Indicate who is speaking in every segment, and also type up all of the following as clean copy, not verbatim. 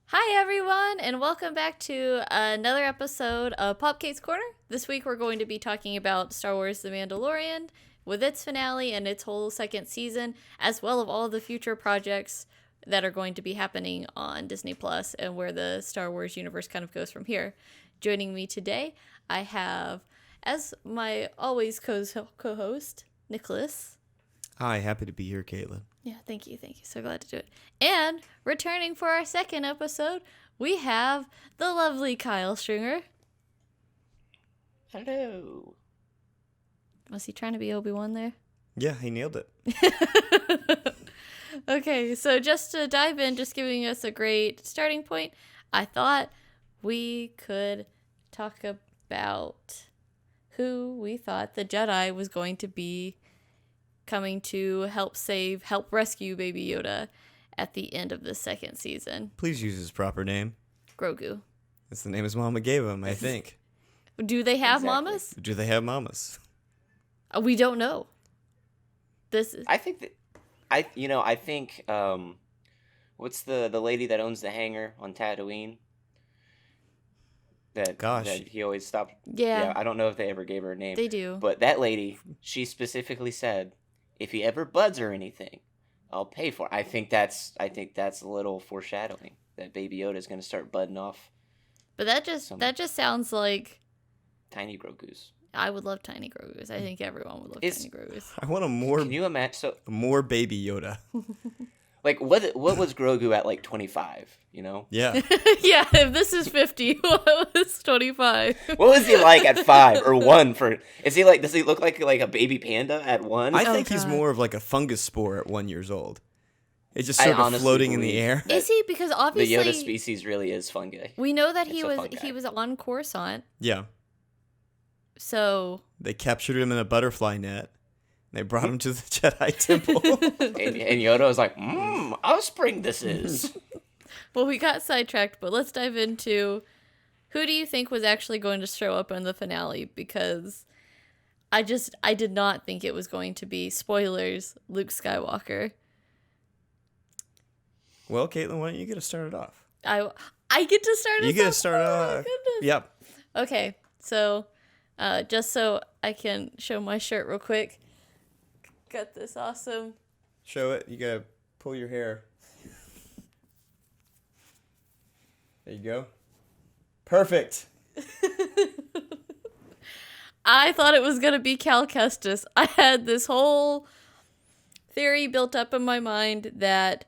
Speaker 1: Hi everyone, and welcome back to another episode of Popkait's Corner. This week we're going to be talking about Star Wars The Mandalorian with its finale and its whole second season, as well as all of the future projects that are going to be happening on Disney Plus and where the Star Wars universe kind of goes from here. Joining me today, I have, as my always co-host, Nicholas.
Speaker 2: Hi, happy to be here, Caitlin.
Speaker 1: Yeah, thank you. So glad to do it. And returning for our second episode, we have the lovely Kyle Stringer.
Speaker 3: Hello.
Speaker 1: Was he trying to be Obi-Wan there?
Speaker 2: Yeah, he nailed it.
Speaker 1: Okay, so just to dive in, just giving us a great starting point, I thought we could talk about who we thought the Jedi was going to be coming to help rescue Baby Yoda at the end of the second season.
Speaker 2: Please use his proper name.
Speaker 1: Grogu.
Speaker 2: That's the name his mama gave him, I think.
Speaker 1: Do they have
Speaker 3: Exactly.
Speaker 1: mamas?
Speaker 2: Do they have mamas?
Speaker 1: We don't know.
Speaker 3: I think what's the lady that owns the hangar on Tatooine? That he always stopped.
Speaker 1: Yeah,
Speaker 3: I don't know if they ever gave her a name.
Speaker 1: they do.
Speaker 3: But that lady, she specifically said, if he ever buds or anything, I'll pay for it. I think that's a little foreshadowing that Baby Yoda is going to start budding off
Speaker 1: But that just sounds like
Speaker 3: tiny Grogu's.
Speaker 1: I would love tiny Grogu's. I think everyone would love tiny Grogu's.
Speaker 2: I want
Speaker 3: Can you imagine?
Speaker 2: more Baby Yoda.
Speaker 3: Like, what was Grogu at, like, 25, you know?
Speaker 2: Yeah.
Speaker 1: Yeah, if this is 50, what was 25?
Speaker 3: What was he like at 5 or 1 for... Does he look like a baby panda at 1?
Speaker 2: I think he's
Speaker 1: God.
Speaker 2: more of like a fungus spore at 1 year old. It's just
Speaker 3: I
Speaker 2: sort of
Speaker 3: honestly
Speaker 2: floating in the
Speaker 3: believe
Speaker 2: air.
Speaker 1: Is he? Because
Speaker 3: The
Speaker 1: obviously
Speaker 3: Yoda species really is fungi.
Speaker 1: we know that
Speaker 3: It's a fungi.
Speaker 1: he was on Coruscant.
Speaker 2: Yeah.
Speaker 1: So
Speaker 2: They captured him in a butterfly net. They brought him to the Jedi Temple.
Speaker 3: And Yoda was like, offspring this is.
Speaker 1: well, we got sidetracked, but let's dive into who do you think was actually going to show up in the finale? Because I did not think it was going to be, spoilers, Luke Skywalker.
Speaker 2: Well, Caitlin, why don't you get us started off?
Speaker 1: I get to start us
Speaker 2: You get
Speaker 1: off?
Speaker 2: us started
Speaker 1: Oh my
Speaker 2: off.
Speaker 1: goodness.
Speaker 2: Yep.
Speaker 1: Okay, so just so I can show my shirt real quick. Got this awesome.
Speaker 2: Show it. You gotta pull your hair. There you go. Perfect.
Speaker 1: I thought it was gonna be Cal Kestis. I had this whole theory built up in my mind that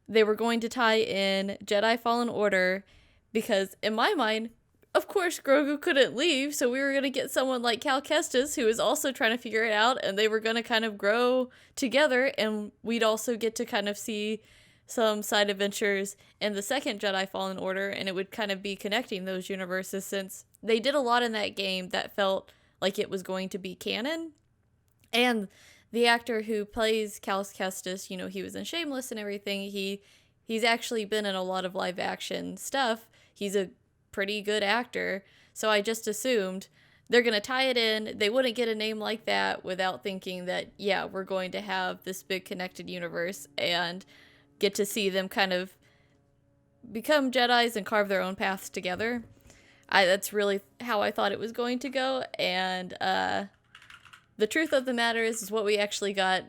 Speaker 1: they were going to tie in Jedi Fallen Order because in my mind, of course, Grogu couldn't leave, so we were going to get someone like Cal Kestis who is also trying to figure it out, and they were going to kind of grow together, and we'd also get to kind of see some side adventures in the second Jedi Fallen Order, and it would kind of be connecting those universes since they did a lot in that game that felt like it was going to be canon. And the actor who plays Cal Kestis, he was in Shameless and everything. He's actually been in a lot of live action stuff. He's a pretty good actor, so I just assumed they're going to tie it in. They wouldn't get a name like that without thinking that, yeah, we're going to have this big connected universe and get to see them kind of become Jedis and carve their own paths together. That's really how I thought it was going to go, and the truth of the matter is what we actually got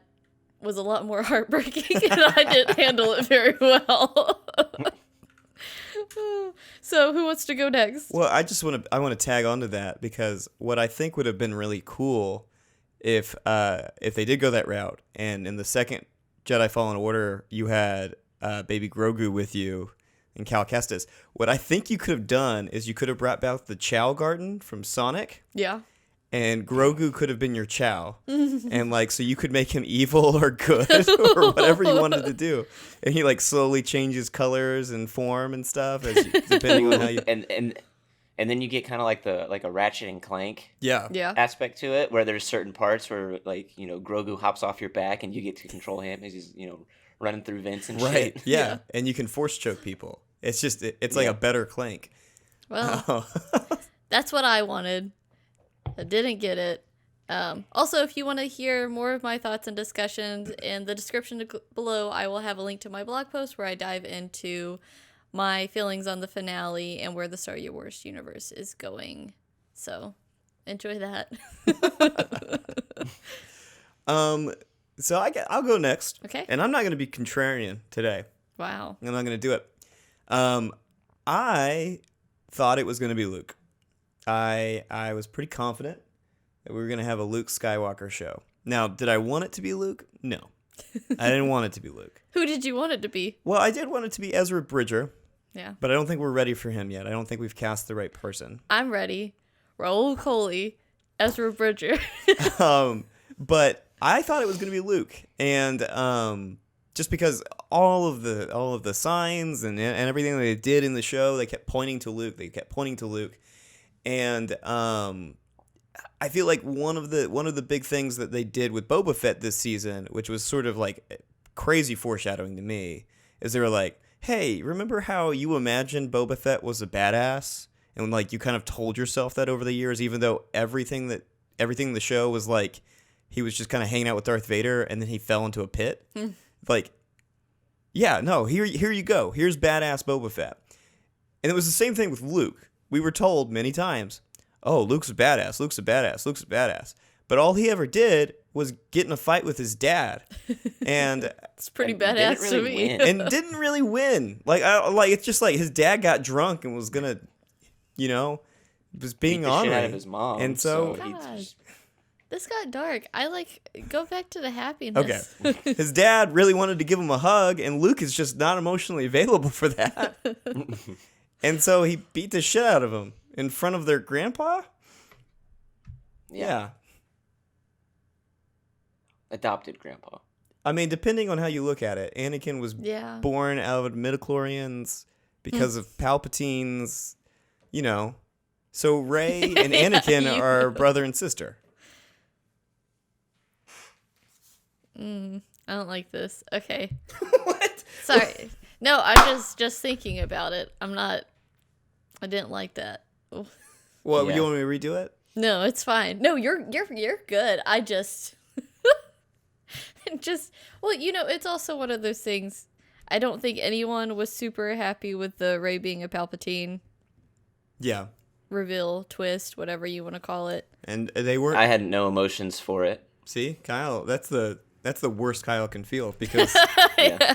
Speaker 1: was a lot more heartbreaking, and I didn't handle it very well. So who wants to go next?
Speaker 2: Well, I want to tag onto that because what I think would have been really cool if they did go that route, and in the second Jedi Fallen Order you had Baby Grogu with you and Cal Kestis. What I think you could have done is you could have brought back the Chow Garden from Sonic.
Speaker 1: Yeah.
Speaker 2: And Grogu could have been your Chow. And so you could make him evil or good or whatever you wanted to do. And he slowly changes colors and form and stuff depending on how you.
Speaker 3: And then you get kind of like a Ratchet and Clank
Speaker 2: Yeah.
Speaker 3: aspect to it, where there's certain parts where Grogu hops off your back and you get to control him as he's running through vents and
Speaker 2: Right.
Speaker 3: shit.
Speaker 2: Yeah. And you can force choke people. It's just it's like a better Clank.
Speaker 1: Well, that's what I wanted. I didn't get it. Also, if you want to hear more of my thoughts and discussions, in the description below, I will have a link to my blog post where I dive into my feelings on the finale and where the Star Wars universe is going. So enjoy that.
Speaker 2: So I'll go next.
Speaker 1: Okay.
Speaker 2: And I'm not going to be contrarian today.
Speaker 1: Wow.
Speaker 2: I'm not going to do it. I thought it was going to be Luke. I was pretty confident that we were going to have a Luke Skywalker show. Now, did I want it to be Luke? No. I didn't want it to be Luke.
Speaker 1: Who did you want it to be?
Speaker 2: Well, I did want it to be Ezra Bridger.
Speaker 1: Yeah.
Speaker 2: But I don't think we're ready for him yet. I don't think we've cast the right person.
Speaker 1: I'm ready. Raul Coley, Ezra Bridger.
Speaker 2: But I thought it was going to be Luke, and just because all of the signs and everything they did in the show, they kept pointing to Luke. And I feel like one of the big things that they did with Boba Fett this season, which was sort of like crazy foreshadowing to me, is they were like, "Hey, remember how you imagined Boba Fett was a badass, and like you kind of told yourself that over the years, even though everything in the show was like." He was just kind of hanging out with Darth Vader, and then he fell into a pit. Like, yeah, no, here you go. Here's badass Boba Fett. And it was the same thing with Luke. We were told many times, oh, Luke's a badass. But all he ever did was get in a fight with his dad. And
Speaker 1: it's pretty badass to me.
Speaker 2: And didn't really win. It's just like his dad got drunk and was going to, was being
Speaker 3: on
Speaker 2: ornery.
Speaker 3: Out of his mom.
Speaker 2: And so
Speaker 1: this got dark. Go back to the happiness.
Speaker 2: Okay. His dad really wanted to give him a hug, and Luke is just not emotionally available for that. And so he beat the shit out of him in front of their grandpa? Yeah.
Speaker 3: Adopted grandpa.
Speaker 2: I mean, depending on how you look at it, Anakin was born out of midichlorians because of Palpatine's, So Rey and Anakin are brother and sister.
Speaker 1: I don't like this. Okay.
Speaker 2: What?
Speaker 1: Sorry. No, I'm just thinking about it. I didn't like that.
Speaker 2: Well, you want me to redo it?
Speaker 1: No, it's fine. No, you're good. I just it's also one of those things. I don't think anyone was super happy with the Rey being a Palpatine.
Speaker 2: Yeah.
Speaker 1: Reveal, twist, whatever you want to call it.
Speaker 2: And they weren't.
Speaker 3: I had no emotions for it.
Speaker 2: See, Kyle, that's the worst Kyle can feel, because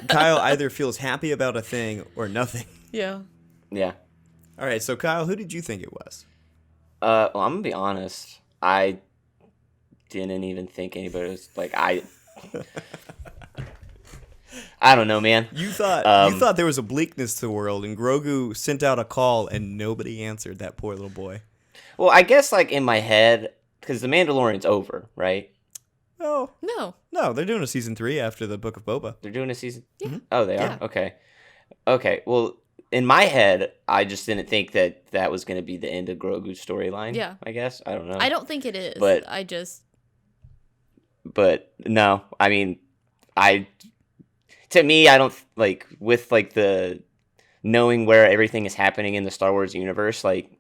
Speaker 2: Kyle either feels happy about a thing or nothing.
Speaker 1: Yeah.
Speaker 3: Yeah.
Speaker 2: All right, so Kyle, who did you think it was?
Speaker 3: Well, I'm gonna be honest. I didn't even think anybody was like I don't know, man.
Speaker 2: You thought there was a bleakness to the world, and Grogu sent out a call, and nobody answered that poor little boy.
Speaker 3: Well, I guess like in my head, because the Mandalorian's over, right?
Speaker 2: Oh
Speaker 1: no,
Speaker 2: they're doing a season 3 after the Book of Boba.
Speaker 3: They're doing a season.
Speaker 1: Yeah.
Speaker 3: Oh, they are. Okay. Well, in my head, I just didn't think that was going to be the end of Grogu's storyline.
Speaker 1: Yeah.
Speaker 3: I guess I don't know.
Speaker 1: I don't think it is.
Speaker 3: But But no, I mean, to me, I don't like with like the knowing where everything is happening in the Star Wars universe. Like,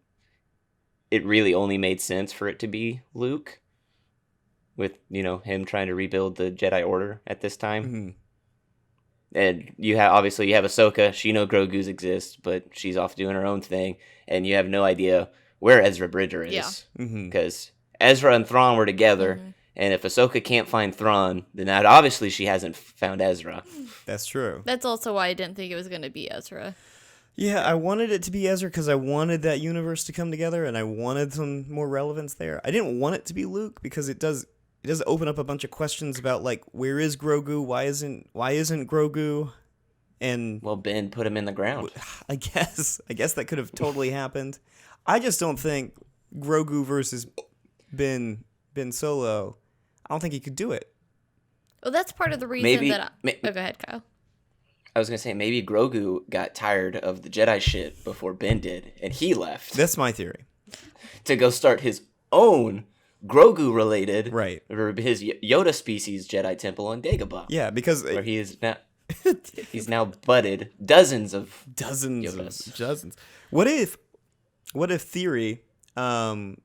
Speaker 3: it really only made sense for it to be Luke. With, him trying to rebuild the Jedi Order at this time.
Speaker 2: Mm-hmm.
Speaker 3: And you have Ahsoka. She knows Grogu's exist, but she's off doing her own thing. And you have no idea where Ezra Bridger is.
Speaker 1: Yeah.
Speaker 3: Because Ezra and Thrawn were together. Mm-hmm. And if Ahsoka can't find Thrawn, then obviously she hasn't found Ezra.
Speaker 2: That's true.
Speaker 1: That's also why I didn't think it was going to be Ezra.
Speaker 2: Yeah, I wanted it to be Ezra because I wanted that universe to come together, and I wanted some more relevance there. I didn't want it to be Luke because it does open up a bunch of questions about, like, where is Grogu? Why isn't Grogu? And
Speaker 3: well, Ben put him in the ground.
Speaker 2: I guess that could have totally happened. I just don't think Grogu versus Ben Solo. I don't think he could do it.
Speaker 1: Well, that's part of the reason go ahead, Kyle.
Speaker 3: I was gonna say maybe Grogu got tired of the Jedi shit before Ben did, and he left.
Speaker 2: That's my theory.
Speaker 3: To go start his own Grogu-related,
Speaker 2: right?
Speaker 3: Or his Yoda species Jedi temple on Dagobah.
Speaker 2: Yeah, because
Speaker 3: where he is now, he's now budded dozens.
Speaker 2: Dozens. What if theory, the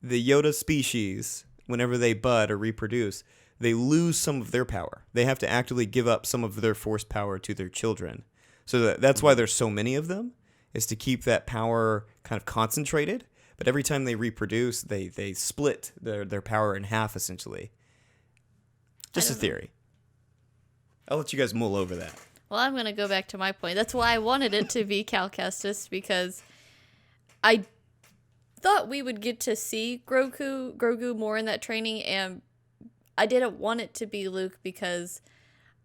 Speaker 2: Yoda species, whenever they bud or reproduce, they lose some of their power. They have to actively give up some of their force power to their children. So that's why there's so many of them, is to keep that power kind of concentrated. But every time they reproduce, they split their power in half, essentially. Just a theory. I'll let you guys mull over that.
Speaker 1: Well, I'm going to go back to my point. That's why I wanted it to be Cal Kestis, because I thought we would get to see Grogu more in that training, and I didn't want it to be Luke because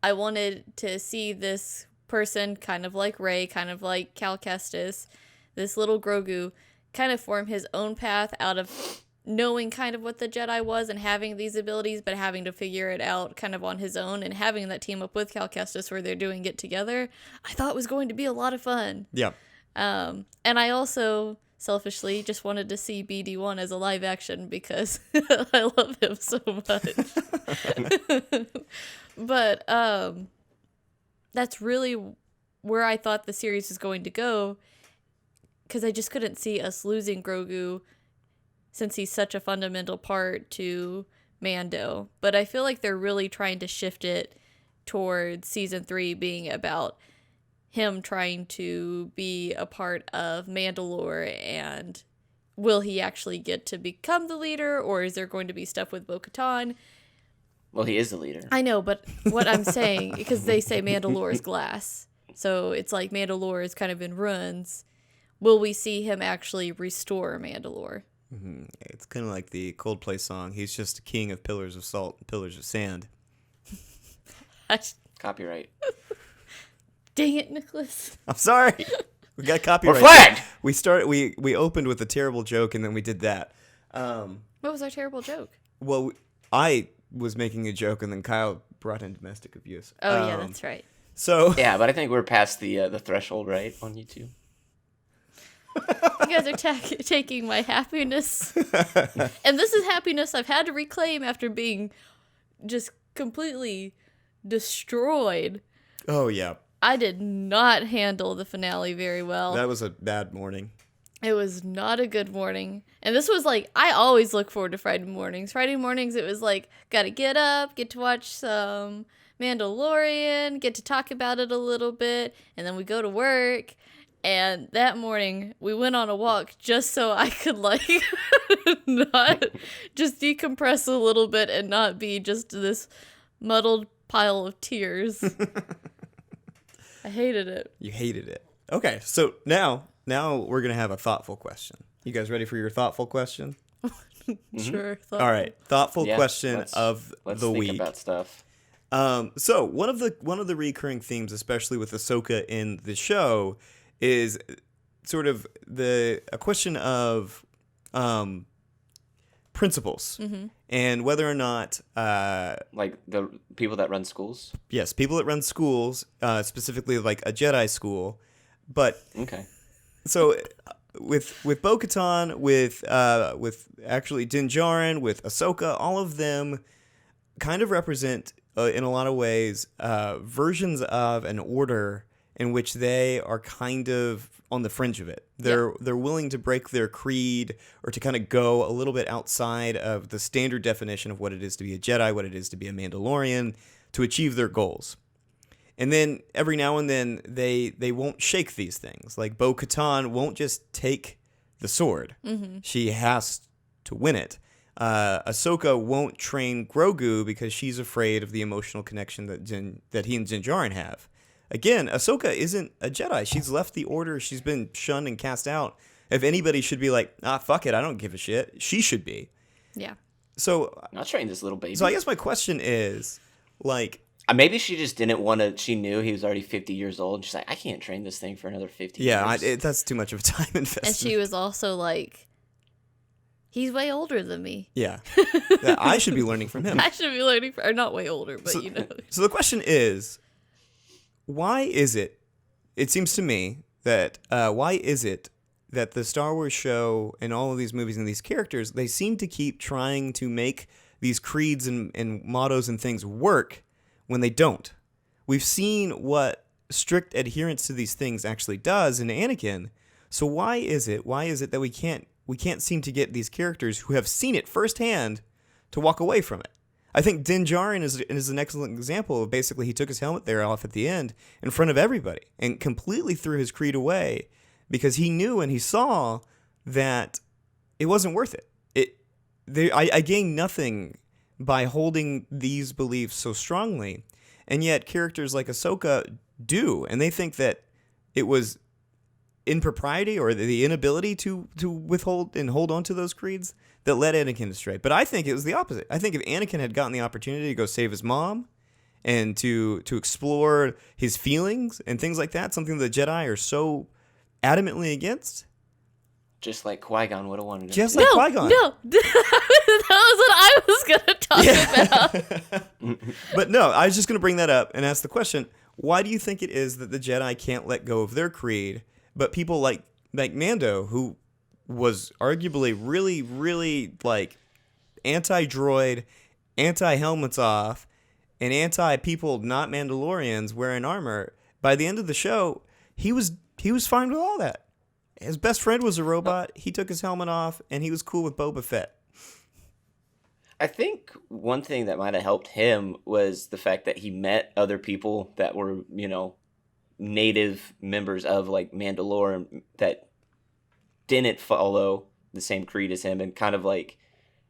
Speaker 1: I wanted to see this person, kind of like Rey, kind of like Cal Kestis, this little Grogu, kind of form his own path out of knowing kind of what the Jedi was and having these abilities, but having to figure it out kind of on his own, and having that team up with Cal Kestis where they're doing it together, I thought was going to be a lot of fun.
Speaker 2: Yeah.
Speaker 1: And I also selfishly just wanted to see BD1 as a live action because I love him so much. But that's really where I thought the series was going to go, because I just couldn't see us losing Grogu since he's such a fundamental part to Mando. But I feel like they're really trying to shift it towards season 3 being about him trying to be a part of Mandalore, and will he actually get to become the leader, or is there going to be stuff with Bo-Katan?
Speaker 3: Well, he is the leader.
Speaker 1: I know, but what I'm saying, because they say Mandalore is glass, so it's like Mandalore is kind of in ruins. Will we see him actually restore Mandalore?
Speaker 2: Mm-hmm. It's kind of like the Coldplay song, he's just a king of pillars of salt and pillars of sand.
Speaker 3: Copyright.
Speaker 1: Dang it, Nicholas.
Speaker 2: I'm sorry. We got copyright.
Speaker 3: We're flagged!
Speaker 2: We opened with a terrible joke, and then we did that.
Speaker 1: What was our terrible joke?
Speaker 2: Well, I was making a joke, and then Kyle brought in domestic abuse.
Speaker 1: Oh, yeah, that's right.
Speaker 2: So
Speaker 3: Yeah, but I think we're past the threshold, right, on YouTube.
Speaker 1: You guys are taking my happiness. And this is happiness I've had to reclaim after being just completely destroyed.
Speaker 2: Oh, yeah.
Speaker 1: I did not handle the finale very well.
Speaker 2: That was a bad morning.
Speaker 1: It was not a good morning. And this was like, I always look forward to Friday mornings. Friday mornings, it was like, gotta get up, get to watch some Mandalorian, get to talk about it a little bit, and then we go to work. And that morning, we went on a walk just so I could, like, not just decompress a little bit and not be just this muddled pile of tears. I hated it.
Speaker 2: You hated it. Okay, so now we're going to have a thoughtful question. You guys ready for your thoughtful question?
Speaker 1: Sure. Thoughtful.
Speaker 2: All right, thoughtful question of the week.
Speaker 3: Let's think about stuff.
Speaker 2: So one of the recurring themes, especially with Ahsoka in the show, is sort of a question of principles, and whether or not
Speaker 3: Like the people that run schools?
Speaker 2: yes, people that run schools, specifically like a Jedi school, but
Speaker 3: Okay.
Speaker 2: so with Bo-Katan, with actually Din Djarin, with Ahsoka, all of them kind of represent in a lot of ways versions of an order in which they are kind of on the fringe of it. They're willing to break their creed, or to kind of go a little bit outside of the standard definition of what it is to be a Jedi, what it is to be a Mandalorian, to achieve their goals. And then every now and then they won't shake these things. Like Bo-Katan won't just take the sword. Mm-hmm. She has to win it. Ahsoka won't train Grogu because she's afraid of the emotional connection that he and Din Djarin have. Again, Ahsoka isn't a Jedi. She's left the Order. She's been shunned and cast out. If anybody should be like, fuck it, I don't give a shit, she should be.
Speaker 1: Yeah.
Speaker 2: So
Speaker 3: I'll train this little baby.
Speaker 2: So I guess my question is, like,
Speaker 3: maybe she just didn't want to. She knew he was already 50 years old. And she's like, I can't train this thing for another 50 years.
Speaker 2: That's too much of a time investment.
Speaker 1: And she was also like, he's way older than me.
Speaker 2: Yeah. I should be learning from him.
Speaker 1: I should be learning or not way older, but
Speaker 2: So the question is, why is it seems to me that, why is it that the Star Wars show and all of these movies and these characters, they seem to keep trying to make these creeds and mottos and things work when they don't? We've seen what strict adherence to these things actually does in Anakin. So why is it that we can't seem to get these characters who have seen it firsthand to walk away from it? I think Din Djarin is an excellent example of basically he took his helmet there off at the end in front of everybody and completely threw his creed away because he knew and he saw that it wasn't worth it. I gained nothing by holding these beliefs so strongly, and yet characters like Ahsoka do, and they think that it was impropriety or the inability to withhold and hold on to those creeds that led Anakin astray. But I think it was the opposite. I think if Anakin had gotten the opportunity to go save his mom and to explore his feelings and things like that, something the Jedi are so adamantly against.
Speaker 3: Just like Qui-Gon would have wanted him
Speaker 2: Just
Speaker 3: to.
Speaker 2: like Qui-Gon.
Speaker 1: No, that was what I was going to talk about.
Speaker 2: But no, I was just going to bring that up and ask the question, why do you think it is that the Jedi can't let go of their creed, but people like Mando, who was arguably really, really like anti-droid, anti-helmets off, and anti-people not Mandalorians wearing armor, by the end of the show, he was fine with all that. His best friend was a robot. He took his helmet off, and he was cool with Boba Fett.
Speaker 3: I think one thing that might have helped him was the fact that he met other people that were, native members of like Mandalore that didn't follow the same creed as him and kind of like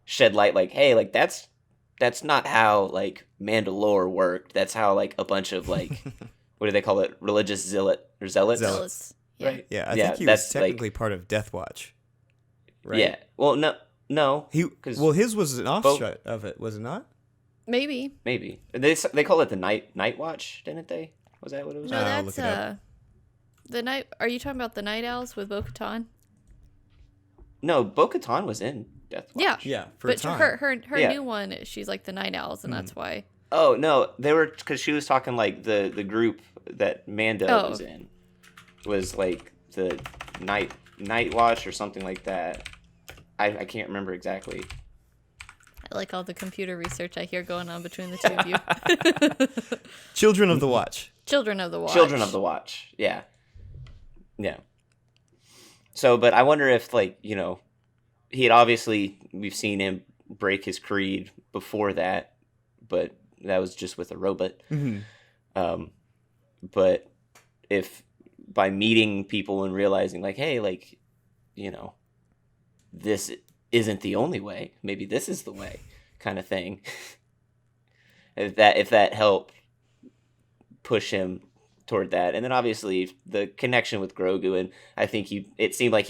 Speaker 3: shed light like, hey, like that's not how like Mandalore worked. That's how like a bunch of like, what do they call it? Religious zealots.
Speaker 1: Yeah.
Speaker 3: Right.
Speaker 2: Yeah, I think he was technically part of Death Watch. Right?
Speaker 3: Yeah. Well, no.
Speaker 2: His was an offshoot of it, was it not?
Speaker 1: Maybe.
Speaker 3: They call it the Night Watch, didn't they? Was that what it was?
Speaker 1: No,
Speaker 2: I'll
Speaker 1: that's
Speaker 2: look it up.
Speaker 1: the night. Are you talking about the Night Owls with Bo-Katan?
Speaker 3: No, Bo-Katan was in Death Watch.
Speaker 1: Yeah.
Speaker 2: Yeah, for
Speaker 1: But
Speaker 2: a time.
Speaker 1: her
Speaker 3: Yeah.
Speaker 1: new one, she's like the Night Owls, and that's why.
Speaker 3: Oh no, they were because she was talking like the group that Mando was in was like the Night Watch or something like that. I can't remember exactly.
Speaker 1: I like all the computer research I hear going on between the two of you.
Speaker 2: Children of the Watch.
Speaker 1: Children of the Watch.
Speaker 3: Children of the Watch. Yeah. Yeah. So, but I wonder if like, he had obviously, we've seen him break his creed before that, but that was just with a robot.
Speaker 2: Mm-hmm.
Speaker 3: But if by meeting people and realizing like, hey, like, this isn't the only way, maybe this is the way kind of thing. if that helped push him toward that. And then obviously the connection with Grogu, and I think it seemed like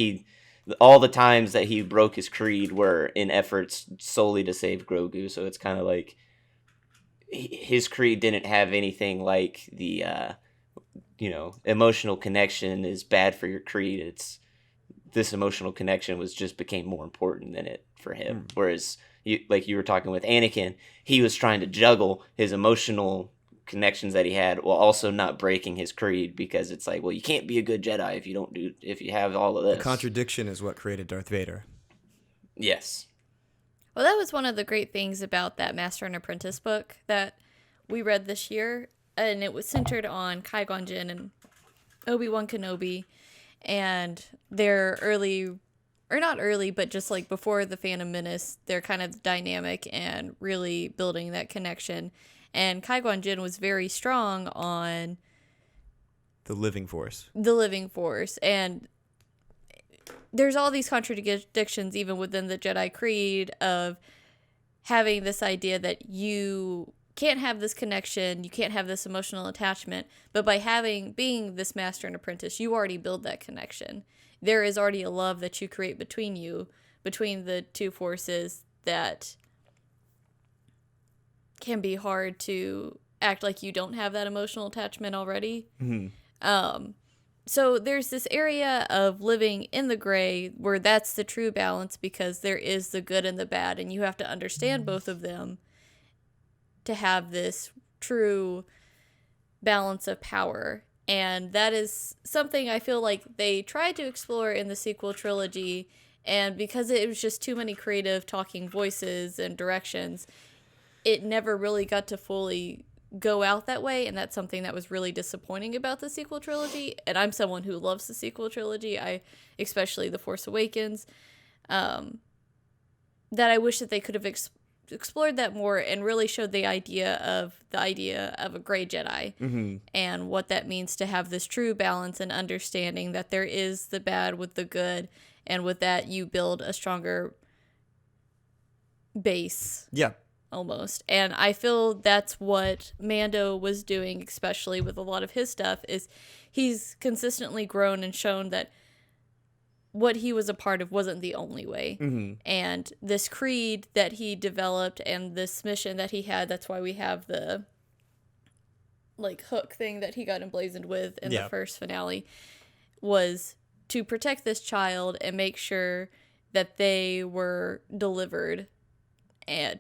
Speaker 3: all the times that he broke his creed were in efforts solely to save Grogu. So it's kind of like his creed didn't have anything like the, emotional connection is bad for your creed. This emotional connection became more important than it for him. Whereas you were talking with Anakin, he was trying to juggle his emotional connections that he had while also not breaking his creed, because it's like, well, you can't be a good Jedi if you have all of this.
Speaker 2: The contradiction is what created Darth Vader.
Speaker 3: Yes.
Speaker 1: Well, that was one of the great things about that Master and Apprentice book that we read this year, and it was centered on Qui-Gon Jinn and Obi-Wan Kenobi, and their not early, but just like before the Phantom Menace, they're kind of dynamic and really building that connection. And Qui-Gon Jinn was very strong on
Speaker 2: the living force.
Speaker 1: And there's all these contradictions even within the Jedi Creed of having this idea that you can't have this connection, you can't have this emotional attachment, but by being this master and apprentice, you already build that connection. There is already a love that you create between the two forces that can be hard to act like you don't have that emotional attachment already. Mm-hmm. So there's this area of living in the gray where that's the true balance, because there is the good and the bad, and you have to understand both of them to have this true balance of power. And that is something I feel like they tried to explore in the sequel trilogy, and because it was just too many creative talking voices and directions, it never really got to fully go out that way, and that's something that was really disappointing about the sequel trilogy. And I'm someone who loves the sequel trilogy, especially The Force Awakens, that I wish that they could have explored that more and really showed the idea of a gray Jedi and what that means to have this true balance and understanding that there is the bad with the good, and with that you build a stronger base.
Speaker 2: Yeah.
Speaker 1: Almost. And I feel that's what Mando was doing, especially with a lot of his stuff, is he's consistently grown and shown that what he was a part of wasn't the only way. And this creed that he developed and this mission that he had, that's why we have the like hook thing that he got emblazoned with in the first finale, was to protect this child and make sure that they were delivered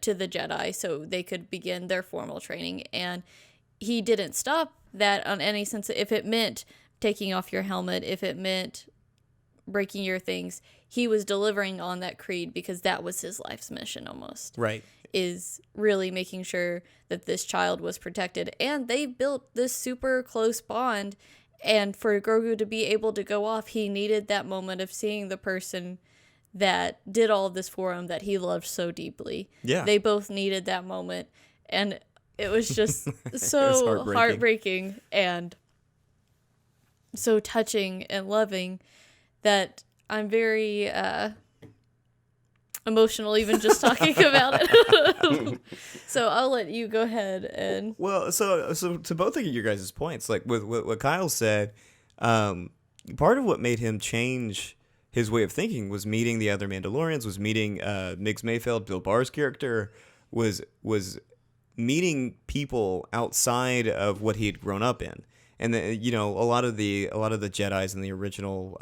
Speaker 1: to the Jedi so they could begin their formal training. And he didn't stop that on any sense. If it meant taking off your helmet, if it meant breaking your things, he was delivering on that creed because that was his life's mission almost.
Speaker 2: Right.
Speaker 1: Is really making sure that this child was protected. And they built this super close bond. And for Grogu to be able to go off, he needed that moment of seeing the person that did all of this for him that he loved so deeply.
Speaker 2: Yeah.
Speaker 1: They both needed that moment. And it was just so heartbreaking and so touching and loving that I'm very emotional even just talking about it. So I'll let you go ahead and...
Speaker 2: Well, so to both of your guys' points, like with what Kyle said, part of what made him change his way of thinking was meeting the other Mandalorians, was meeting Migs Mayfeld, Bill Barr's character, was meeting people outside of what he had grown up in. And a lot of the Jedis in the original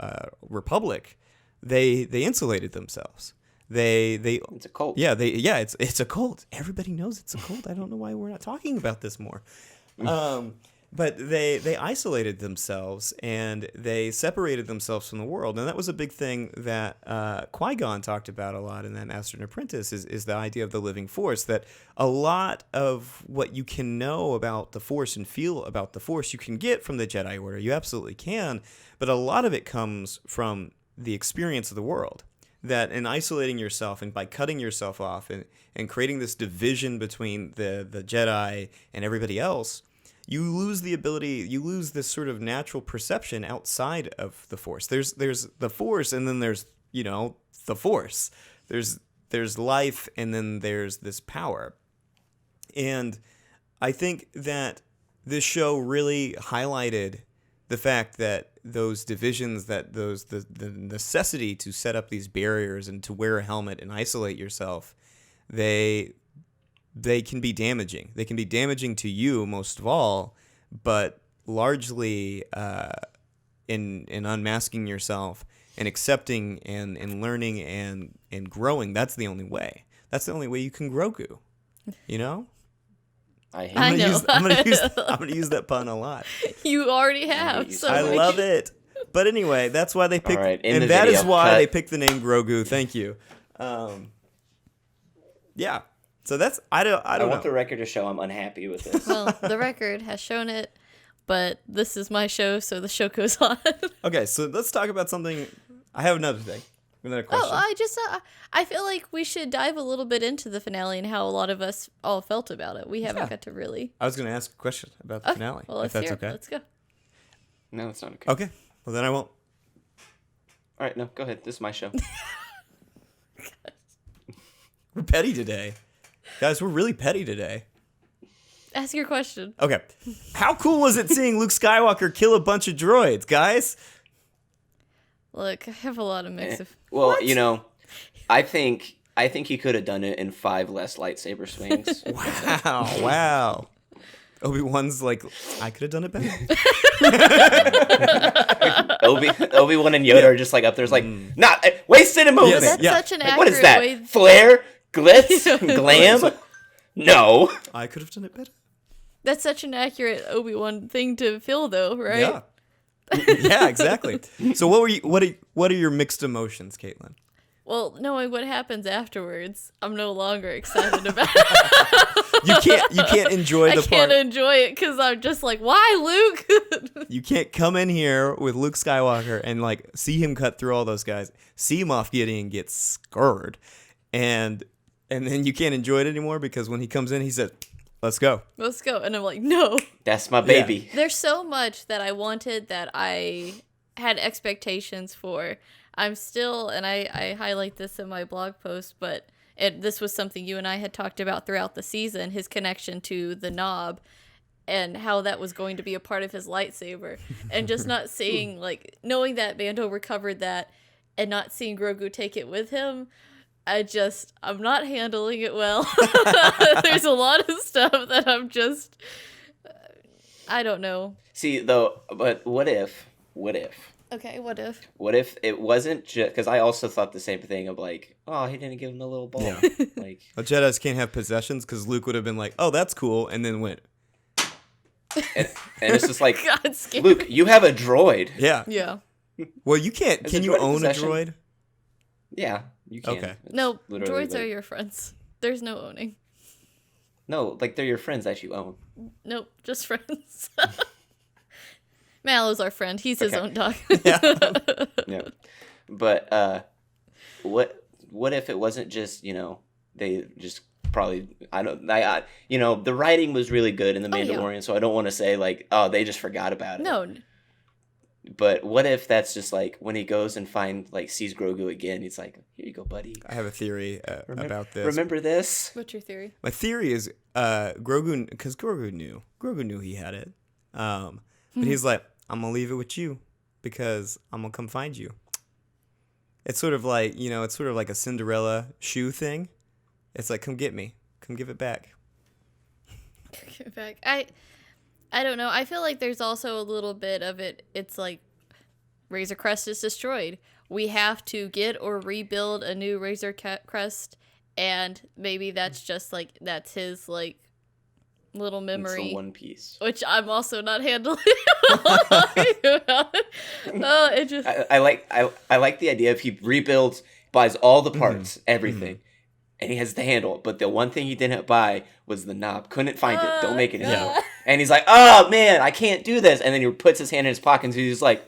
Speaker 2: Republic, they insulated themselves. It's
Speaker 3: a cult.
Speaker 2: Yeah, it's a cult. Everybody knows it's a cult. I don't know why we're not talking about this more. But they isolated themselves and they separated themselves from the world. And that was a big thing that Qui-Gon talked about a lot in that Master and Apprentice is the idea of the living force, that a lot of what you can know about the Force and feel about the Force you can get from the Jedi Order. You absolutely can. But a lot of it comes from the experience of the world. That in isolating yourself and by cutting yourself off and creating this division between the Jedi and everybody else, you lose the ability, you lose this sort of natural perception outside of the Force. There's the Force, and then there's, the Force. There's life, and then there's this power. And I think that this show really highlighted the fact that those divisions, that the necessity to set up these barriers and to wear a helmet and isolate yourself, they can be damaging. They can be damaging to you most of all, but largely in unmasking yourself and accepting and learning and growing. That's the only way. That's the only way you can grow goo. I'm gonna use that pun a lot.
Speaker 1: You already have. So
Speaker 2: I love it. But anyway, that's why they picked, and that is why they picked the name Grogu. Thank you. Yeah. So that's I don't
Speaker 3: I
Speaker 2: know.
Speaker 3: want the record to show I'm unhappy with this.
Speaker 1: Well, the record has shown it, but this is my show, so the show goes on.
Speaker 2: Okay, so let's talk about something. I have another thing. Another question.
Speaker 1: I feel like we should dive a little bit into the finale and how a lot of us all felt about it. We haven't got to really.
Speaker 2: I was going to ask a question about the finale.
Speaker 1: Well,
Speaker 2: if that's okay.
Speaker 1: Let's go.
Speaker 3: No, it's not okay.
Speaker 2: Okay. Well, then I won't.
Speaker 3: All right, no, go ahead. This is my show.
Speaker 2: We're petty today. Guys, we're really petty today.
Speaker 1: Ask your question.
Speaker 2: Okay. How cool was it seeing Luke Skywalker kill a bunch of droids, guys?
Speaker 1: Look, I have a lot of mix of...
Speaker 3: Well,
Speaker 1: What?
Speaker 3: I think he could have done it in 5 less lightsaber swings.
Speaker 2: Wow. Obi-Wan's like, I could have done it better.
Speaker 3: Obi-Wan and Yoda are just like up there, like, not wasted a moment.
Speaker 1: That's such an accurate
Speaker 3: What is that?
Speaker 1: way...
Speaker 3: Flare? Glitz? Glam? No.
Speaker 2: I could have done it better.
Speaker 1: That's such an accurate Obi-Wan thing to feel, though, right?
Speaker 2: Yeah. Yeah, exactly. So what are your mixed emotions, Caitlin?
Speaker 1: Well, knowing what happens afterwards, I'm no longer excited about it.
Speaker 2: You can't enjoy the part.
Speaker 1: I can't enjoy it because I'm just like, why, Luke?
Speaker 2: You can't come in here with Luke Skywalker and see him cut through all those guys, see Moff Gideon get scared, and and then you can't enjoy it anymore because when he comes in, he said, "Let's go."
Speaker 1: Let's go. And I'm like, no.
Speaker 3: That's my baby.
Speaker 1: There's so much that I wanted that I had expectations for. I'm still, and I highlight this in my blog post, but this was something you and I had talked about throughout the season, his connection to the knob and how that was going to be a part of his lightsaber. And just not seeing, like, knowing that Mando recovered that and not seeing Grogu take it with him, I'm not handling it well. There's a lot of stuff that I'm just, I don't know.
Speaker 3: See, though, but what if?
Speaker 1: Okay, what if?
Speaker 3: What if it wasn't just, because I also thought the same thing of like, oh, he didn't give him the little ball.
Speaker 2: Yeah.
Speaker 3: Like,
Speaker 2: Well, Jedis can't have possessions because Luke would have been like, "Oh, that's cool," and then went.
Speaker 3: and it's just like,
Speaker 1: God, scary.
Speaker 3: Luke, you have a droid.
Speaker 2: Yeah.
Speaker 1: Yeah.
Speaker 2: Well, you can't.
Speaker 3: Is
Speaker 2: Can
Speaker 3: a
Speaker 2: you
Speaker 3: droid
Speaker 2: own a
Speaker 3: possession?
Speaker 2: droid?
Speaker 3: Yeah, you can.
Speaker 2: Okay.
Speaker 3: It's
Speaker 1: No,
Speaker 3: literally
Speaker 1: droids
Speaker 3: like-
Speaker 1: are your friends. There's no owning.
Speaker 3: No, like they're your friends that you own.
Speaker 1: Nope, just friends. Mallow's our friend. He's his
Speaker 3: Okay.
Speaker 1: own dog.
Speaker 3: Yeah. But what if it wasn't just, they just probably, the writing was really good in The
Speaker 1: Oh, yeah.
Speaker 3: Mandalorian, so I don't want to say like, oh, they just forgot about it.
Speaker 1: No.
Speaker 3: But what if that's just like when he goes and sees Grogu again, he's like, here you go, buddy.
Speaker 2: I have a theory about this.
Speaker 3: Remember this?
Speaker 1: What's your theory?
Speaker 2: My theory is Grogu, because Grogu knew he had it. But he's like, "I'm gonna leave it with you because I'm gonna come find you." It's sort of like a Cinderella shoe thing. It's like, "Come get me, come give it back."
Speaker 1: Get back. I don't know. I feel like there's also a little bit of it. It's like Razor Crest is destroyed. We have to get or rebuild a new Razor Crest, and maybe that's just like that's his like little
Speaker 3: It's
Speaker 1: memory.
Speaker 3: the one piece.
Speaker 1: Which I'm also not handling. It just
Speaker 3: I like the idea if he rebuilds, buys all the parts, everything, and he has the handle, but the one thing he didn't buy was the knob. Couldn't find it. Don't make it
Speaker 1: God.
Speaker 3: now. And he's like, "Oh man, I can't do this." And then he puts his hand in his pocket and he's like,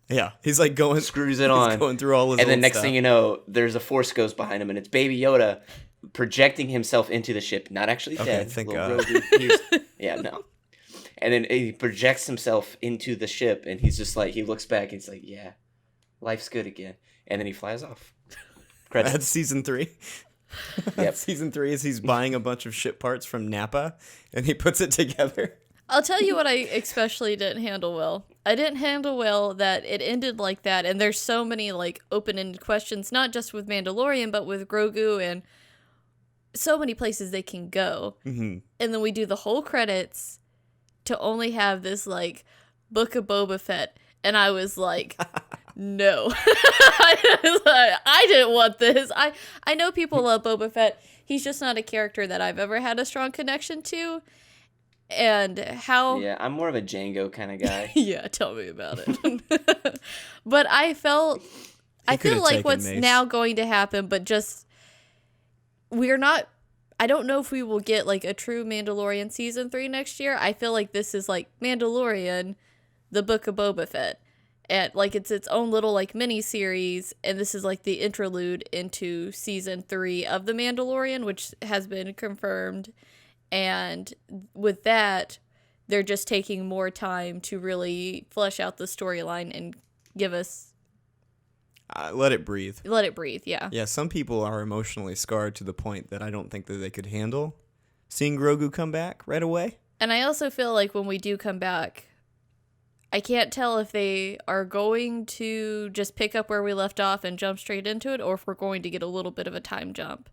Speaker 2: Yeah, he's like going
Speaker 3: screws it
Speaker 2: he's
Speaker 3: on.
Speaker 2: going through all his.
Speaker 3: And then
Speaker 2: old
Speaker 3: next
Speaker 2: stuff.
Speaker 3: thing you know, there's a Force Ghost behind him, and it's Baby Yoda projecting himself into the ship. Not actually
Speaker 2: Okay,
Speaker 3: dead.
Speaker 2: thank
Speaker 3: Little
Speaker 2: God.
Speaker 3: Grogu, yeah, no. And then he projects himself into the ship, and he's just like, he looks back, and he's like, "Yeah, life's good again." And then he flies off. Credits.
Speaker 2: That's season 3.
Speaker 3: Yep.
Speaker 2: Season 3 is he's buying a bunch of ship parts from Napa, and he puts it together.
Speaker 1: I'll tell you what I especially didn't handle well. I didn't handle well that it ended like that, and there's so many like open-ended questions, not just with Mandalorian, but with Grogu and so many places they can go.
Speaker 2: Mm-hmm.
Speaker 1: And then we do the whole credits to only have this like Book of Boba Fett, and I was like, no, I didn't want this. I know people love Boba Fett. He's just not a character that I've ever had a strong connection to. And how
Speaker 3: Yeah, I'm more of a Django kind of guy.
Speaker 1: yeah, tell me about it. But I feel
Speaker 2: could've
Speaker 1: like
Speaker 2: taken
Speaker 1: what's
Speaker 2: Mace.
Speaker 1: now going to happen, but just I don't know if we will get like a true Mandalorian season 3 next year. I feel like this is like Mandalorian, the Book of Boba Fett. And like it's its own little like mini series, and this is like the interlude into season 3 of The Mandalorian, which has been confirmed. And with that, they're just taking more time to really flesh out the storyline and give us
Speaker 2: Let it breathe.
Speaker 1: Yeah.
Speaker 2: Yeah, some people are emotionally scarred to the point that I don't think that they could handle seeing Grogu come back right away.
Speaker 1: And I also feel like when we do come back, I can't tell if they are going to just pick up where we left off and jump straight into it, or if we're going to get a little bit of a time jump.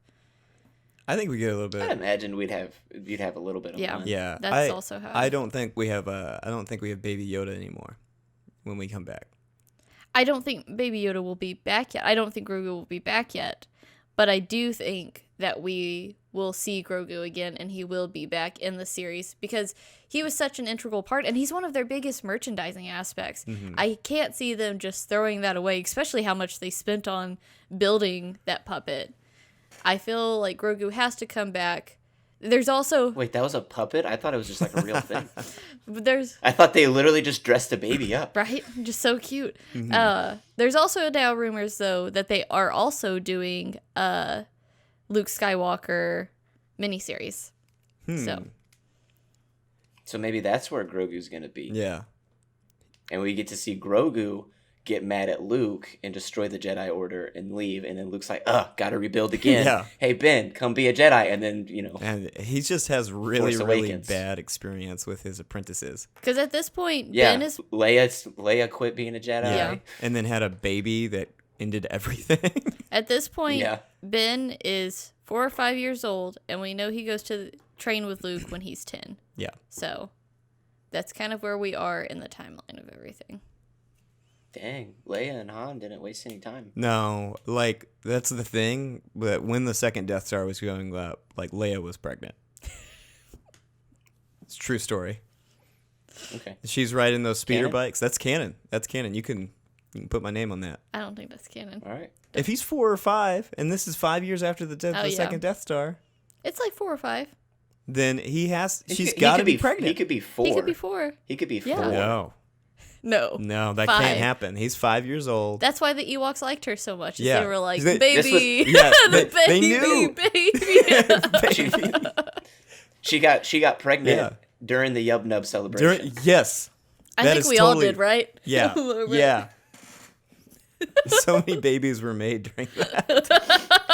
Speaker 2: I think we get a little
Speaker 3: I
Speaker 2: bit.
Speaker 3: imagine you'd have a little bit of
Speaker 1: Yeah.
Speaker 3: fun.
Speaker 2: Yeah,
Speaker 1: That's also how
Speaker 2: I don't think we have Baby Yoda anymore when we come back.
Speaker 1: I don't think Baby Yoda will be back yet. I don't think Grogu will be back yet. But I do think that we will see Grogu again, and he will be back in the series because he was such an integral part, and he's one of their biggest merchandising aspects.
Speaker 2: Mm-hmm.
Speaker 1: I can't see them just throwing that away, especially how much they spent on building that puppet. I feel like Grogu has to come back. There's also...
Speaker 3: Wait, that was a puppet? I thought it was just like a real thing.
Speaker 1: There's...
Speaker 3: I thought they literally just dressed a baby up.
Speaker 1: Right? Just so cute.
Speaker 2: Mm-hmm.
Speaker 1: There's also now rumors, though, that they are also doing Luke Skywalker miniseries.
Speaker 3: So maybe that's where Grogu's gonna be.
Speaker 2: Yeah.
Speaker 3: And we get to see Grogu get mad at Luke and destroy the Jedi Order and leave, and then Luke's like, gotta rebuild again.
Speaker 2: Yeah.
Speaker 3: Hey, Ben, come be a Jedi. And then,
Speaker 2: And he just has really,
Speaker 3: Force
Speaker 2: really
Speaker 3: Awakens.
Speaker 2: bad experience with his apprentices.
Speaker 1: Because at this point,
Speaker 3: yeah,
Speaker 1: Ben is...
Speaker 3: Leia quit being a Jedi.
Speaker 1: Yeah.
Speaker 2: And then had a baby that ended everything.
Speaker 1: At this point,
Speaker 3: Yeah.
Speaker 1: Ben is 4 or 5 years old, and we know he goes to train with Luke when he's 10.
Speaker 2: Yeah.
Speaker 1: So that's kind of where we are in the timeline of everything.
Speaker 3: Dang, Leia and Han didn't waste any time.
Speaker 2: No, like, that's the thing. But when the second Death Star was going up, like, Leia was pregnant. It's a true story.
Speaker 3: Okay.
Speaker 2: She's riding those speeder
Speaker 3: Canon?
Speaker 2: bikes. That's canon. That's canon. You can put my name on that.
Speaker 1: I don't think that's canon.
Speaker 3: All right.
Speaker 2: If he's 4 or 5, and this is 5 years after the
Speaker 1: Oh, yeah.
Speaker 2: second Death Star,
Speaker 1: It's like 4 or 5.
Speaker 2: then she's
Speaker 3: He
Speaker 2: got to
Speaker 3: could
Speaker 2: be pregnant.
Speaker 3: He could be 4.
Speaker 1: He could be 4.
Speaker 3: He could be
Speaker 1: Yeah.
Speaker 3: 4.
Speaker 2: No, that
Speaker 1: 5.
Speaker 2: can't happen. He's 5 years old.
Speaker 1: That's why the Ewoks liked her so much. is
Speaker 2: Yeah.
Speaker 1: They were like,
Speaker 2: They-
Speaker 1: baby.
Speaker 3: This was-
Speaker 2: Yeah,
Speaker 1: the
Speaker 2: they
Speaker 1: baby,
Speaker 2: knew.
Speaker 1: baby.
Speaker 3: She got pregnant
Speaker 2: Yeah.
Speaker 3: during the Yub Nub celebration.
Speaker 2: Yes.
Speaker 1: I
Speaker 2: That
Speaker 1: think
Speaker 2: is
Speaker 1: we all
Speaker 2: totally-
Speaker 1: did, right?
Speaker 2: Yeah.
Speaker 1: Right.
Speaker 2: Yeah. So many babies were made during that.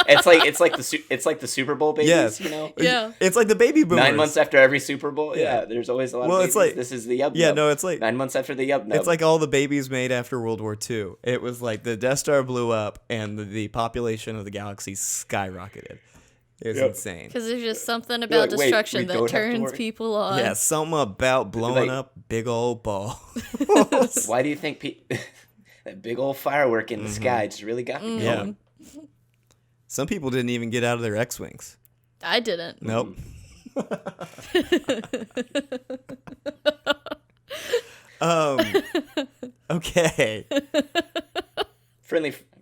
Speaker 3: It's like the Super Bowl babies,
Speaker 2: Yes.
Speaker 1: Yeah.
Speaker 2: It's like the baby boomers.
Speaker 3: 9 months after every Super Bowl.
Speaker 2: Yeah.
Speaker 3: Yeah, there's always a lot
Speaker 2: Well,
Speaker 3: of
Speaker 2: it's
Speaker 3: babies.
Speaker 2: like-
Speaker 3: This is the Yub
Speaker 2: Yeah,
Speaker 3: Nub.
Speaker 2: no, it's like
Speaker 3: 9 months after the Yub Nub.
Speaker 2: it's like all the babies made after World War II. It was like the Death Star blew up and the population of the galaxy skyrocketed. It was insane.
Speaker 1: Because there's just something about
Speaker 3: like, wait,
Speaker 1: destruction
Speaker 3: we
Speaker 1: that
Speaker 3: don't have to
Speaker 1: turns
Speaker 3: worry?
Speaker 1: people on.
Speaker 2: Yeah, something about blowing
Speaker 3: Like-
Speaker 2: up big old balls.
Speaker 3: Why do you think that big old firework in the sky just really got me
Speaker 2: Yeah.
Speaker 3: going?
Speaker 2: Some people didn't even get out of their X-wings.
Speaker 1: I didn't.
Speaker 2: Nope. Okay.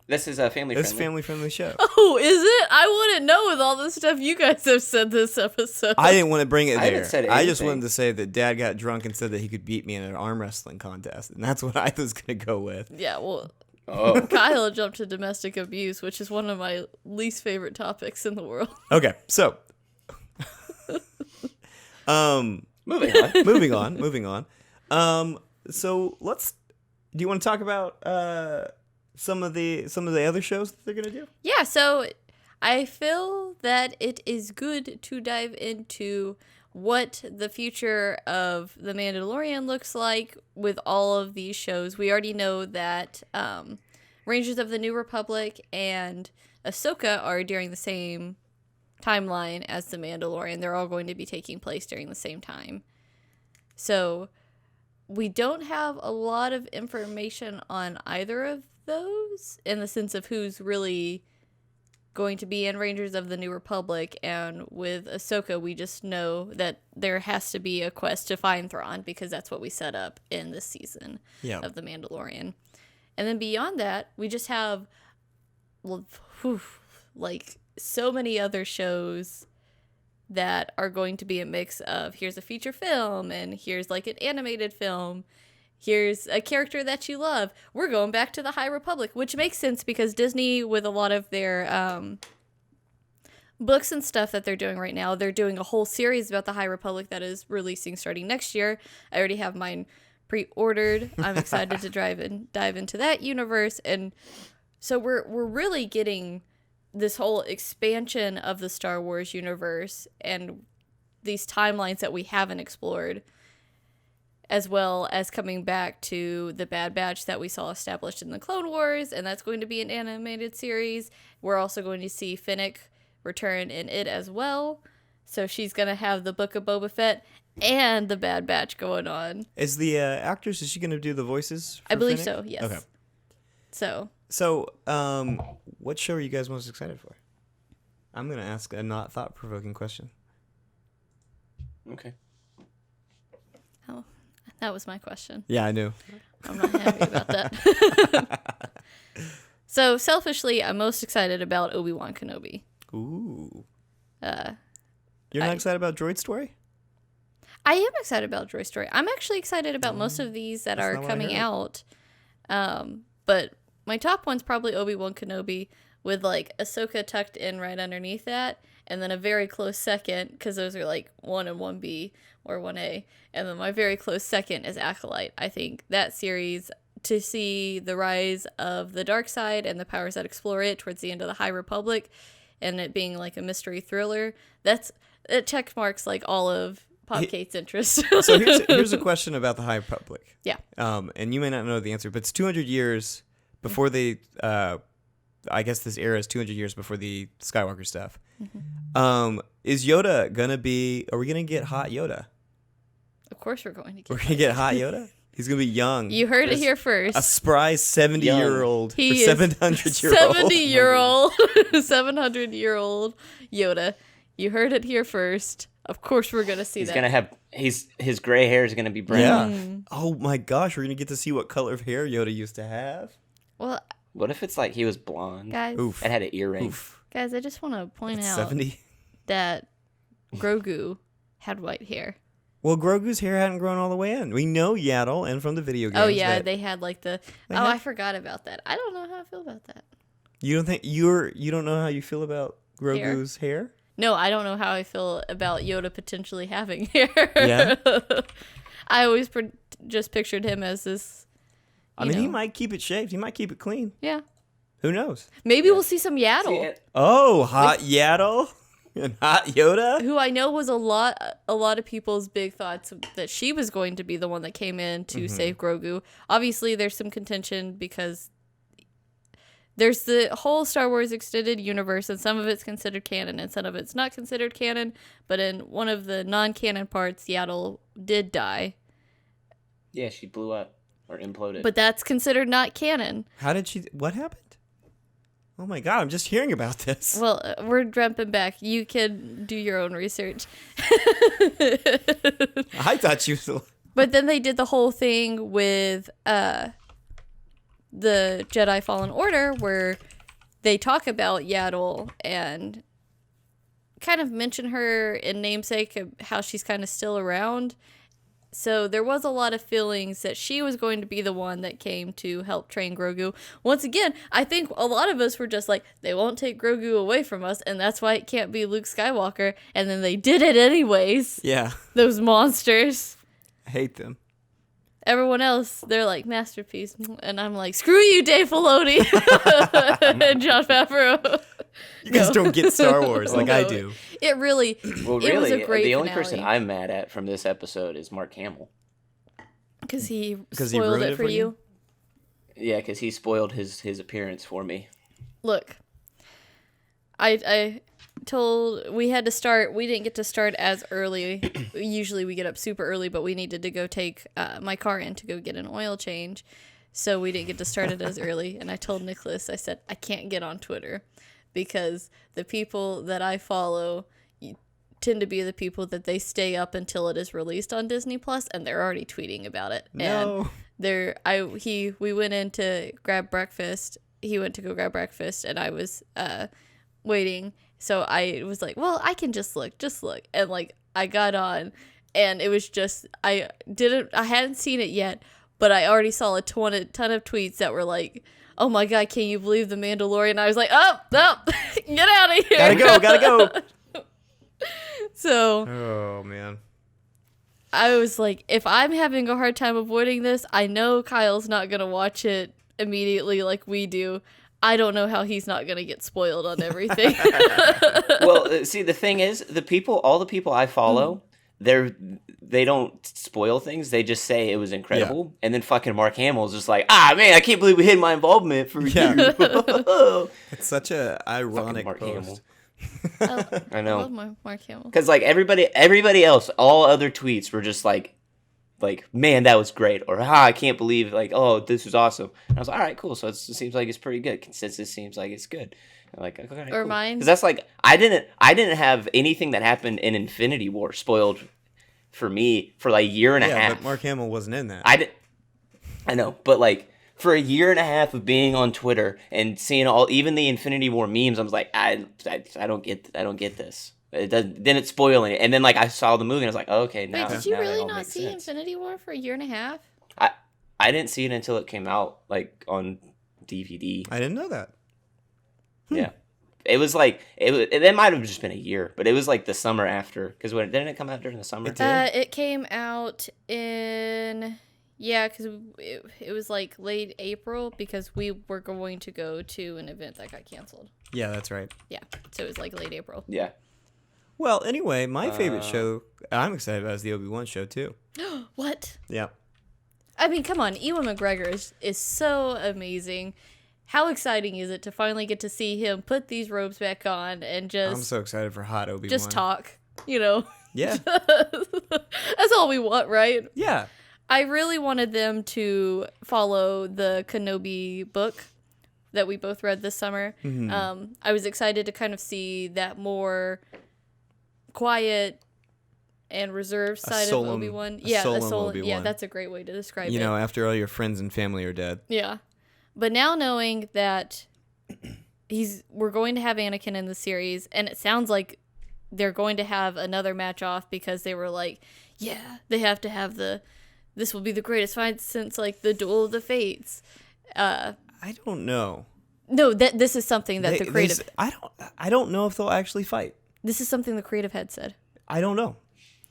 Speaker 3: This is a family
Speaker 2: It's a
Speaker 3: friendly.
Speaker 2: family-friendly show.
Speaker 1: Oh, is it? I wouldn't know with all the stuff you guys have said this episode.
Speaker 2: I didn't want to bring it
Speaker 3: I haven't
Speaker 2: there.
Speaker 3: said
Speaker 2: I just
Speaker 3: anything.
Speaker 2: wanted to say that Dad got drunk and said that he could beat me in an arm wrestling contest, and that's what I was going to go with.
Speaker 1: Yeah, well,
Speaker 3: Oh,
Speaker 1: Kyle jumped to domestic abuse, which is one of my least favorite topics in the world.
Speaker 2: Okay, so
Speaker 3: moving on.
Speaker 2: moving on. So do you want to talk about some of the other shows that they're going to do?
Speaker 1: Yeah, so I feel that it is good to dive into what the future of The Mandalorian looks like with all of these shows. We already know that Rangers of the New Republic and Ahsoka are during the same timeline as The Mandalorian. They're all going to be taking place during the same time. So we don't have a lot of information on either of those in the sense of who's really going to be in Rangers of the New Republic, and with Ahsoka we just know that there has to be a quest to find Thrawn because that's what we set up in this season of The Mandalorian. And then beyond that, we just have like so many other shows that are going to be a mix of here's a feature film and here's like an animated film. Here's a character that you love. We're going back to the High Republic, which makes sense because Disney, with a lot of their books and stuff that they're doing right now, they're doing a whole series about the High Republic that is releasing starting next year. I already have mine pre-ordered. I'm excited to dive into that universe. And so we're really getting this whole expansion of the Star Wars universe and these timelines that we haven't explored, as well as coming back to the Bad Batch that we saw established in the Clone Wars, and that's going to be an animated series. We're also going to see Fennec return in it as well. So she's going to have the Book of Boba Fett and the Bad Batch going on.
Speaker 2: Is the actress, is she going to do the voices for
Speaker 1: I believe
Speaker 2: Fennec?
Speaker 1: so, yes.
Speaker 2: Okay.
Speaker 1: So,
Speaker 2: what show are you guys most excited for? I'm going to ask a not thought-provoking question.
Speaker 3: Okay.
Speaker 1: oh, that was my question.
Speaker 2: Yeah, I knew.
Speaker 1: I'm not happy about that. So, selfishly, I'm most excited about Obi-Wan Kenobi.
Speaker 2: Ooh.
Speaker 1: Uh,
Speaker 2: You're not excited about Droid Story?
Speaker 1: I am excited about Droid Story. I'm actually excited about most of these that
Speaker 2: That's
Speaker 1: are
Speaker 2: not what I
Speaker 1: coming
Speaker 2: heard.
Speaker 1: out. But my top one's probably Obi-Wan Kenobi. with like Ahsoka tucked in right underneath that, and then a very close second, because those are like 1 and 1B or 1A, and then my very close second is Acolyte. I think that series, to see the rise of the dark side and the powers that explore it towards the end of the High Republic, and it being like a mystery thriller, it check marks like all of Popkait's interest.
Speaker 2: So here's a question about the High Republic.
Speaker 1: Yeah.
Speaker 2: And you may not know the answer, but it's 200 years before they. I guess this era is 200 years before the Skywalker stuff. Mm-hmm. Is Yoda gonna be? Are we gonna get hot Yoda?
Speaker 1: Of course, we're going to get.
Speaker 2: We're gonna get hot Yoda. He's gonna be young.
Speaker 1: You heard it here first.
Speaker 2: A spry 70-year-old.
Speaker 1: He
Speaker 2: or
Speaker 1: is
Speaker 2: 700-year-old.
Speaker 1: 70-year-old, 700-year-old Yoda. You heard it here first. Of course, we're gonna see
Speaker 3: He's
Speaker 1: that.
Speaker 3: gonna have his gray hair is gonna be brown.
Speaker 2: Yeah. Oh my gosh, we're gonna get to see what color of hair Yoda used to have.
Speaker 1: Well,
Speaker 3: What if it's like he was blonde
Speaker 1: guys,
Speaker 2: Oof.
Speaker 3: and had an earring?
Speaker 2: Oof.
Speaker 1: guys, I just want to point
Speaker 2: That's
Speaker 1: out
Speaker 2: 70.
Speaker 1: that Grogu had white hair.
Speaker 2: Well, Grogu's hair hadn't grown all the way in. We know Yaddle, and from the video games.
Speaker 1: Oh yeah,
Speaker 2: that
Speaker 1: they had like the.
Speaker 2: They
Speaker 1: Oh,
Speaker 2: had-
Speaker 1: I forgot about that. I don't know how I feel about that.
Speaker 2: You don't think you don't know how you feel about Grogu's hair?
Speaker 1: No, I don't know how I feel about Yoda potentially having hair.
Speaker 2: Yeah?
Speaker 1: I always just pictured him as this.
Speaker 2: I mean, he might keep it shaved. He might keep it clean.
Speaker 1: Yeah.
Speaker 2: Who knows?
Speaker 1: Maybe we'll see some Yaddle,
Speaker 3: See,
Speaker 2: Oh, hot Yaddle and hot Yoda.
Speaker 1: who I know was a lot of people's big thoughts that she was going to be the one that came in to save Grogu. Obviously, there's some contention because there's the whole Star Wars extended universe, and some of it's considered canon, and some of it's not considered canon. But in one of the non-canon parts, Yaddle did die,
Speaker 3: yeah, she blew up or imploded.
Speaker 1: but that's considered not canon.
Speaker 2: How did she? What happened? Oh my God! I'm just hearing about this.
Speaker 1: Well, we're jumping back. You can do your own research.
Speaker 2: I thought you.
Speaker 1: But then they did the whole thing with the Jedi Fallen Order, where they talk about Yaddle and kind of mention her in namesake of how she's kind of still around. So there was a lot of feelings that she was going to be the one that came to help train Grogu. Once again, I think a lot of us were just like, they won't take Grogu away from us, and that's why it can't be Luke Skywalker. And then they did it anyways.
Speaker 2: Yeah,
Speaker 1: Those monsters.
Speaker 2: I hate them.
Speaker 1: Everyone else, they're like, masterpiece. And I'm like, screw you, Dave Filoni and Jon Favreau.
Speaker 2: You guys don't get Star Wars like I
Speaker 1: No.
Speaker 2: do.
Speaker 1: It really,
Speaker 3: well,
Speaker 1: it was
Speaker 3: really,
Speaker 1: a great
Speaker 3: the only
Speaker 1: finale.
Speaker 3: person I'm mad at from this episode is Mark Hamill.
Speaker 1: Because he
Speaker 2: 'Cause he
Speaker 1: spoiled
Speaker 2: ruined
Speaker 1: it for you.
Speaker 3: Yeah, because he spoiled his appearance for me.
Speaker 1: Look, I told we had to start. We didn't get to start as early. Usually we get up super early, but we needed to go take my car in to go get an oil change. So we didn't get to start it as early. And I told Nicholas, I said, I can't get on Twitter because the people that I follow tend to be the people that they stay up until it is released on Disney Plus, and they're already tweeting about it.
Speaker 2: No.
Speaker 1: And we went in to grab breakfast. He went to go grab breakfast, and I was waiting. So I was like, well, I can just look. And like I got on, and it was just I hadn't seen it yet, but I already saw a ton of tweets that were like, oh my God, can you believe the Mandalorian? I was like, oh, get out of here.
Speaker 2: Gotta go.
Speaker 1: So
Speaker 2: Oh man.
Speaker 1: I was like, if I'm having a hard time avoiding this, I know Kyle's not going to watch it immediately like we do. I don't know how he's not going to get spoiled on everything.
Speaker 3: Well, see, the thing is, all the people I follow, they don't spoil things. They just say it was incredible. And then fucking Mark Hamill's just like, man, I can't believe we hid my involvement for
Speaker 2: Yeah.
Speaker 3: you.
Speaker 2: It's such a ironic
Speaker 3: Mark
Speaker 2: post.
Speaker 3: Hamill.
Speaker 1: I
Speaker 3: I know.
Speaker 1: love Mark Hamill.
Speaker 3: Because like everybody else, all other tweets were just like, man, that was great, or I can't believe, like, oh, this was awesome. And I was like, all right, cool. So it seems like it's pretty good. Consensus seems like it's good. And like, okay,
Speaker 1: Or
Speaker 3: cool.
Speaker 1: mine.
Speaker 3: Because that's like, I didn't have anything that happened in Infinity War spoiled for me for like a year and a
Speaker 2: Yeah,
Speaker 3: half.
Speaker 2: but Mark Hamill wasn't in that.
Speaker 3: I know, but like for a year and a half of being on Twitter and seeing even the Infinity War memes, I was like, I don't get this. It didn't spoil it. And then like I saw the movie and I was like, oh, okay, now
Speaker 1: Wait, did you
Speaker 3: now it
Speaker 1: really
Speaker 3: all
Speaker 1: not
Speaker 3: makes
Speaker 1: see
Speaker 3: sense.
Speaker 1: Infinity War for a year and a half?
Speaker 3: I didn't see it until it came out like on DVD.
Speaker 2: I didn't know that.
Speaker 3: Yeah. It was like it might have just been a year, but it was like the summer after, because didn't it come out during the summer?
Speaker 2: It did.
Speaker 1: It came out in because it was like late April because we were going to go to an event that got canceled.
Speaker 2: Yeah, that's right.
Speaker 1: Yeah, so it was like late April.
Speaker 3: Yeah.
Speaker 2: Well, anyway, my favorite show I'm excited about is the Obi-Wan show too.
Speaker 1: What?
Speaker 2: Yeah.
Speaker 1: I mean, come on, Ewan McGregor is so amazing. How exciting is it to finally get to see him put these robes back on and just...
Speaker 2: I'm so excited for hot Obi-Wan.
Speaker 1: Just talk, you know?
Speaker 2: Yeah.
Speaker 1: That's all we want, right?
Speaker 2: Yeah.
Speaker 1: I really wanted them to follow the Kenobi book that we both read this summer.
Speaker 2: Mm-hmm.
Speaker 1: I was excited to kind of see that more quiet and reserved side of Obi-Wan. Yeah, a solemn Obi-Wan. Yeah, that's a great way to describe it.
Speaker 2: You know, after all your friends and family are dead.
Speaker 1: Yeah. But now knowing that we're going to have Anakin in the series, and it sounds like they're going to have another match off because they were like, yeah, they have to have this will be the greatest fight since like the Duel of the Fates.
Speaker 2: I don't know.
Speaker 1: No, this is something that the creative.
Speaker 2: I don't know if they'll actually fight.
Speaker 1: This is something the creative head said.
Speaker 2: I don't know.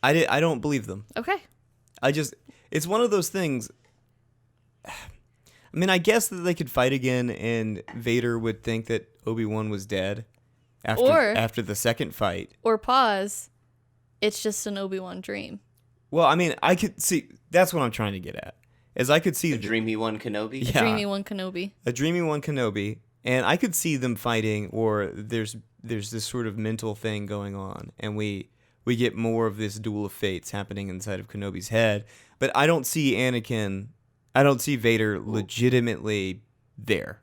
Speaker 2: I don't believe them.
Speaker 1: Okay.
Speaker 2: It's one of those things. I mean, I guess that they could fight again, and Vader would think that Obi-Wan was dead after the second fight.
Speaker 1: Or pause. It's just an Obi-Wan dream.
Speaker 2: Well, I mean, I could see. That's what I'm trying to get at. Is I could see
Speaker 3: a dreamy one Kenobi.
Speaker 2: Yeah,
Speaker 1: dreamy one Kenobi.
Speaker 2: A dreamy one Kenobi, and I could see them fighting, or there's this sort of mental thing going on, and we get more of this duel of fates happening inside of Kenobi's head. But I don't see Anakin. I don't see Vader legitimately there.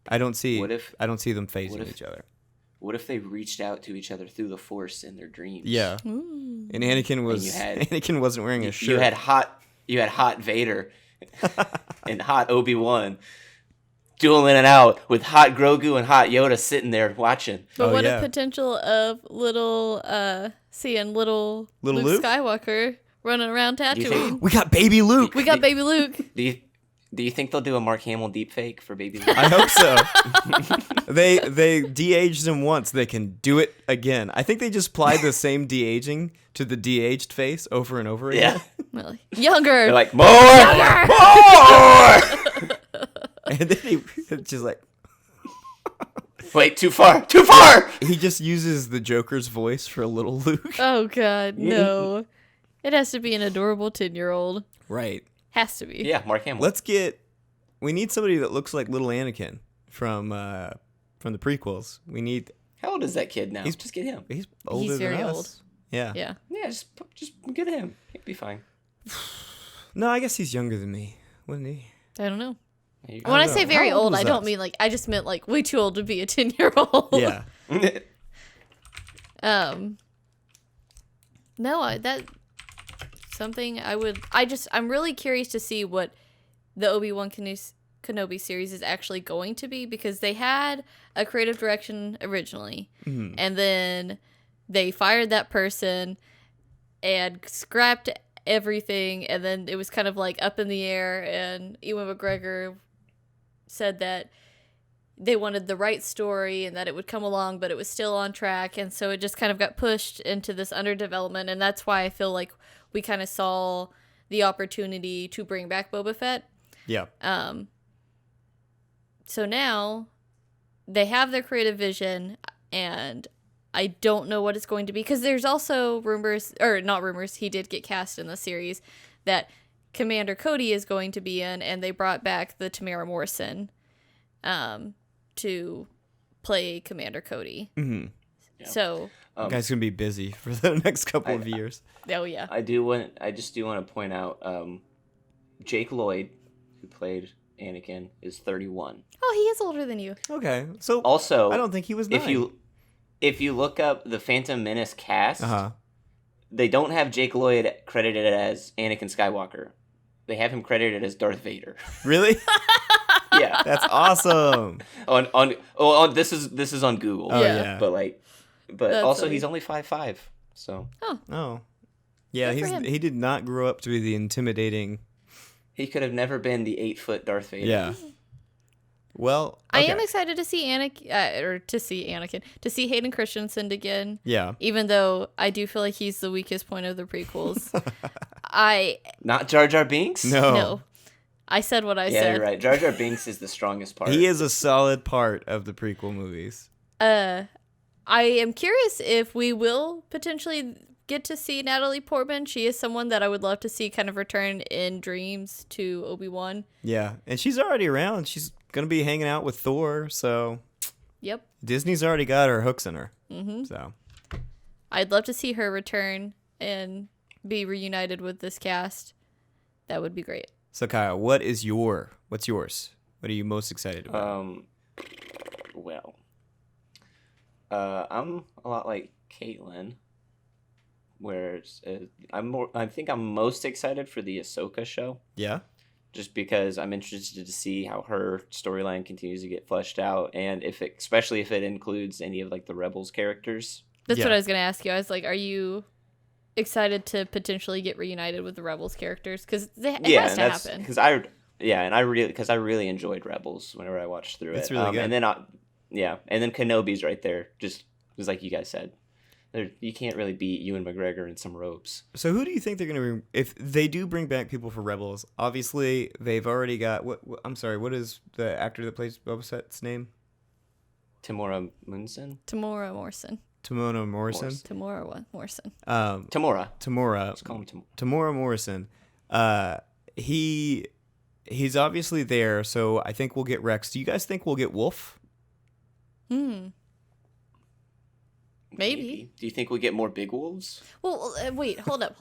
Speaker 2: I don't see them facing each other.
Speaker 3: What if they reached out to each other through the Force in their dreams?
Speaker 2: Yeah.
Speaker 1: Ooh.
Speaker 2: And Anakin wasn't wearing a shirt.
Speaker 3: You had hot Vader and hot Obi-Wan dueling it out with hot Grogu and hot Yoda sitting there watching.
Speaker 1: But what a potential of seeing little Luke Skywalker running around Tatooine.
Speaker 2: We got baby Luke.
Speaker 1: Baby Luke.
Speaker 3: Do you think they'll do a Mark Hamill deepfake for baby Luke?
Speaker 2: I hope so. They de-aged him once. They can do it again. I think they just applied the same de-aging to the de-aged face over and over again.
Speaker 3: Yeah.
Speaker 1: Well, younger.
Speaker 3: They're like, more!
Speaker 2: And then he just like...
Speaker 3: Wait, too far! Too far!
Speaker 2: He just uses the Joker's voice for little Luke.
Speaker 1: Oh, God, no. It has to be an adorable 10-year-old.
Speaker 2: Right.
Speaker 1: Has to be.
Speaker 3: Yeah, Mark Hamill.
Speaker 2: We need somebody that looks like little Anakin from the prequels.
Speaker 3: How old is that kid now? Just get him.
Speaker 2: He's older than
Speaker 1: very
Speaker 2: us.
Speaker 1: old.
Speaker 2: Yeah.
Speaker 1: Yeah.
Speaker 3: Yeah, just get him. He'll be fine.
Speaker 2: No, I guess he's younger than me, wouldn't he?
Speaker 1: I don't know.
Speaker 2: When
Speaker 1: I say very old, I don't
Speaker 2: us?
Speaker 1: mean I just meant like way too old to be a 10-year-old.
Speaker 2: Yeah.
Speaker 1: No, that something I'm really curious to see what the Obi-Wan Kenobi series is actually going to be, because they had a creative direction originally, and then they fired that person and scrapped everything, and then it was kind of like up in the air, and Ewan McGregor said that they wanted the right story and that it would come along, but it was still on track, and so it just kind of got pushed into this underdevelopment, and that's why I feel like we kind of saw the opportunity to bring back Boba Fett.
Speaker 2: Yeah.
Speaker 1: So now they have their creative vision, and I don't know what it's going to be, because there's also he did get cast in the series that Commander Cody is going to be in, and they brought back the Tamara Morrison to play Commander Cody.
Speaker 2: Mm-hmm.
Speaker 3: Yeah.
Speaker 1: So
Speaker 2: guy's gonna be busy for the next couple of years.
Speaker 1: Oh yeah.
Speaker 3: I just do want to point out Jake Lloyd, who played Anakin, is 31.
Speaker 1: Oh, he is older than you.
Speaker 2: Okay, so
Speaker 3: Also,
Speaker 2: I don't think he was 9.
Speaker 3: If you look up the Phantom Menace cast,
Speaker 2: Uh-huh.
Speaker 3: they don't have Jake Lloyd credited as Anakin Skywalker. They have him credited as Darth Vader.
Speaker 2: Really?
Speaker 3: Yeah.
Speaker 2: That's awesome.
Speaker 3: This is on Google.
Speaker 2: Oh yeah.
Speaker 3: But
Speaker 1: That's
Speaker 3: also
Speaker 1: funny.
Speaker 3: he's only 5'5", so
Speaker 2: Oh. Yeah,
Speaker 1: Good for him.
Speaker 2: he did not grow up to be the intimidating.
Speaker 3: he could have never been the 8-foot Darth Vader.
Speaker 2: Yeah. Well,
Speaker 1: I
Speaker 2: okay.
Speaker 1: am excited to see to see Hayden Christensen again.
Speaker 2: Yeah.
Speaker 1: Even though I do feel like he's the weakest point of the prequels.
Speaker 3: Not Jar Jar Binks?
Speaker 1: No. I said what I said.
Speaker 3: Yeah, you're right. Jar Jar Binks is the strongest part.
Speaker 2: He is a solid part of the prequel movies.
Speaker 1: I am curious if we will potentially get to see Natalie Portman. She is someone that I would love to see kind of return in dreams to Obi-Wan.
Speaker 2: Yeah, and she's already around. She's going to be hanging out with Thor, so...
Speaker 1: Yep.
Speaker 2: Disney's already got her hooks in her.
Speaker 1: Mm-hmm.
Speaker 2: So
Speaker 1: I'd love to see her return and be reunited with this cast. That would be great.
Speaker 2: So Kyle, what's yours? What are you most excited about?
Speaker 3: I'm a lot like Caitlin, where I think I'm most excited for the Ahsoka show.
Speaker 2: Yeah.
Speaker 3: Just because I'm interested to see how her storyline continues to get fleshed out, and especially if it includes any of like the Rebels characters.
Speaker 1: That's what I was going to ask you. I was like, are you excited to potentially get reunited with the Rebels characters? Because it has to happen.
Speaker 3: Because I really enjoyed Rebels whenever I watched through it.
Speaker 2: It's really good.
Speaker 3: And then and then Kenobi's right there, just like you guys said. You can't really beat Ewan McGregor in some robes.
Speaker 2: So who do you think they're going to bring? If they do bring back people for Rebels, obviously they've already got I'm sorry, what is the actor that plays Boba Fett's name?
Speaker 3: Timora Morrison.
Speaker 1: Tamora Morrison.
Speaker 2: Tamora Morrison.
Speaker 1: Tamora Morrison.
Speaker 2: Tamora.
Speaker 3: Let's call him Tamora.
Speaker 2: Tamora Morrison. He's obviously there, so I think we'll get Rex. Do you guys think we'll get Wolf?
Speaker 1: Maybe.
Speaker 3: Do you think we get more big wolves?
Speaker 1: Well, wait, hold up.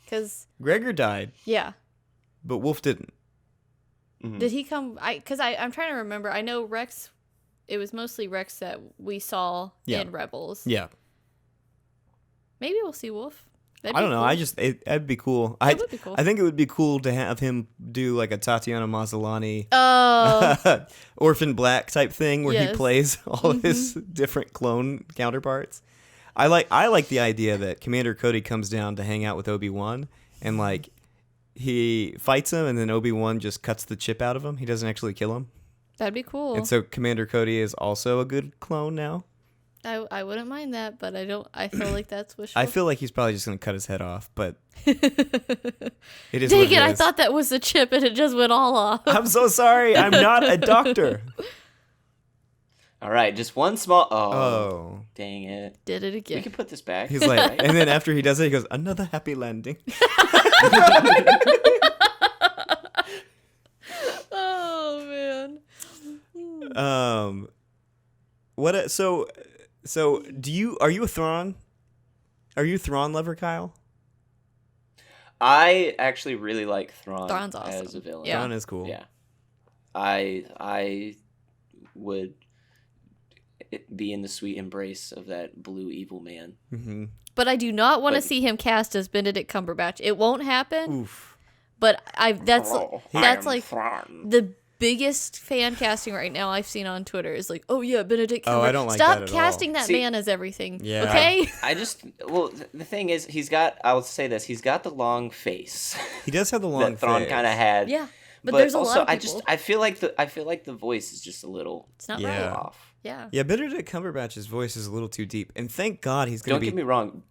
Speaker 1: Because
Speaker 2: Gregor died,
Speaker 1: yeah,
Speaker 2: but Wolf didn't.
Speaker 3: Mm-hmm.
Speaker 1: did he come? I'm trying to remember. I know Rex. It was mostly Rex that we saw in Rebels.
Speaker 2: Yeah.
Speaker 1: Maybe we'll see Wolf.
Speaker 2: I don't know.
Speaker 1: Cool.
Speaker 2: That'd be cool.
Speaker 1: It would be cool.
Speaker 2: I think it would be cool to have him do like a Tatiana Maslany Orphan Black type thing where he plays all of his different clone counterparts. I like the idea that Commander Cody comes down to hang out with Obi-Wan and like he fights him and then Obi-Wan just cuts the chip out of him. He doesn't actually kill him.
Speaker 1: That'd be cool.
Speaker 2: And so Commander Cody is also a good clone now.
Speaker 1: I wouldn't mind that, but I feel like that's wishful.
Speaker 2: I feel like he's probably just going to cut his head off, but it is
Speaker 1: Dang
Speaker 2: what it
Speaker 1: it, I
Speaker 2: is.
Speaker 1: thought that was the chip and it just went all off.
Speaker 2: I'm so sorry. I'm not a doctor.
Speaker 3: All right, just one small...
Speaker 2: Oh.
Speaker 3: Dang it.
Speaker 1: Did it again.
Speaker 3: We can put this back.
Speaker 2: He's like, and then after he does it, he goes, another happy landing.
Speaker 1: Oh, man.
Speaker 2: So are you a Thrawn? Are you a Thrawn lover, Kyle?
Speaker 3: I actually really like Thrawn
Speaker 1: Thrawn's awesome.
Speaker 3: as a villain.
Speaker 1: Yeah.
Speaker 2: Thrawn is cool.
Speaker 3: Yeah. I would be in the sweet embrace of that blue evil man.
Speaker 2: Mm-hmm.
Speaker 1: But I do not want to see him cast as Benedict Cumberbatch. It won't happen.
Speaker 2: Oof.
Speaker 1: But that's like
Speaker 3: Thrawn.
Speaker 1: the biggest fan casting right now I've seen on Twitter is like, oh yeah, Benedict Cumberbatch.
Speaker 2: Oh, I don't like
Speaker 1: Stop
Speaker 2: that at
Speaker 1: casting
Speaker 2: all.
Speaker 1: that
Speaker 3: See,
Speaker 1: man as everything.
Speaker 2: Yeah.
Speaker 1: Okay?
Speaker 3: The thing is, I'll say this, he's got the long face.
Speaker 2: He does have the long
Speaker 3: that Thrawn
Speaker 2: face.
Speaker 3: kind of had.
Speaker 1: Yeah. But there's a
Speaker 3: also,
Speaker 1: lot of people.
Speaker 3: I feel like the voice is just a little
Speaker 1: It's not
Speaker 2: Yeah.
Speaker 1: right.
Speaker 3: off.
Speaker 1: Yeah.
Speaker 2: Yeah, Benedict Cumberbatch's voice is a little too deep. And thank God he's going
Speaker 3: Don't
Speaker 2: to be...
Speaker 3: get me wrong.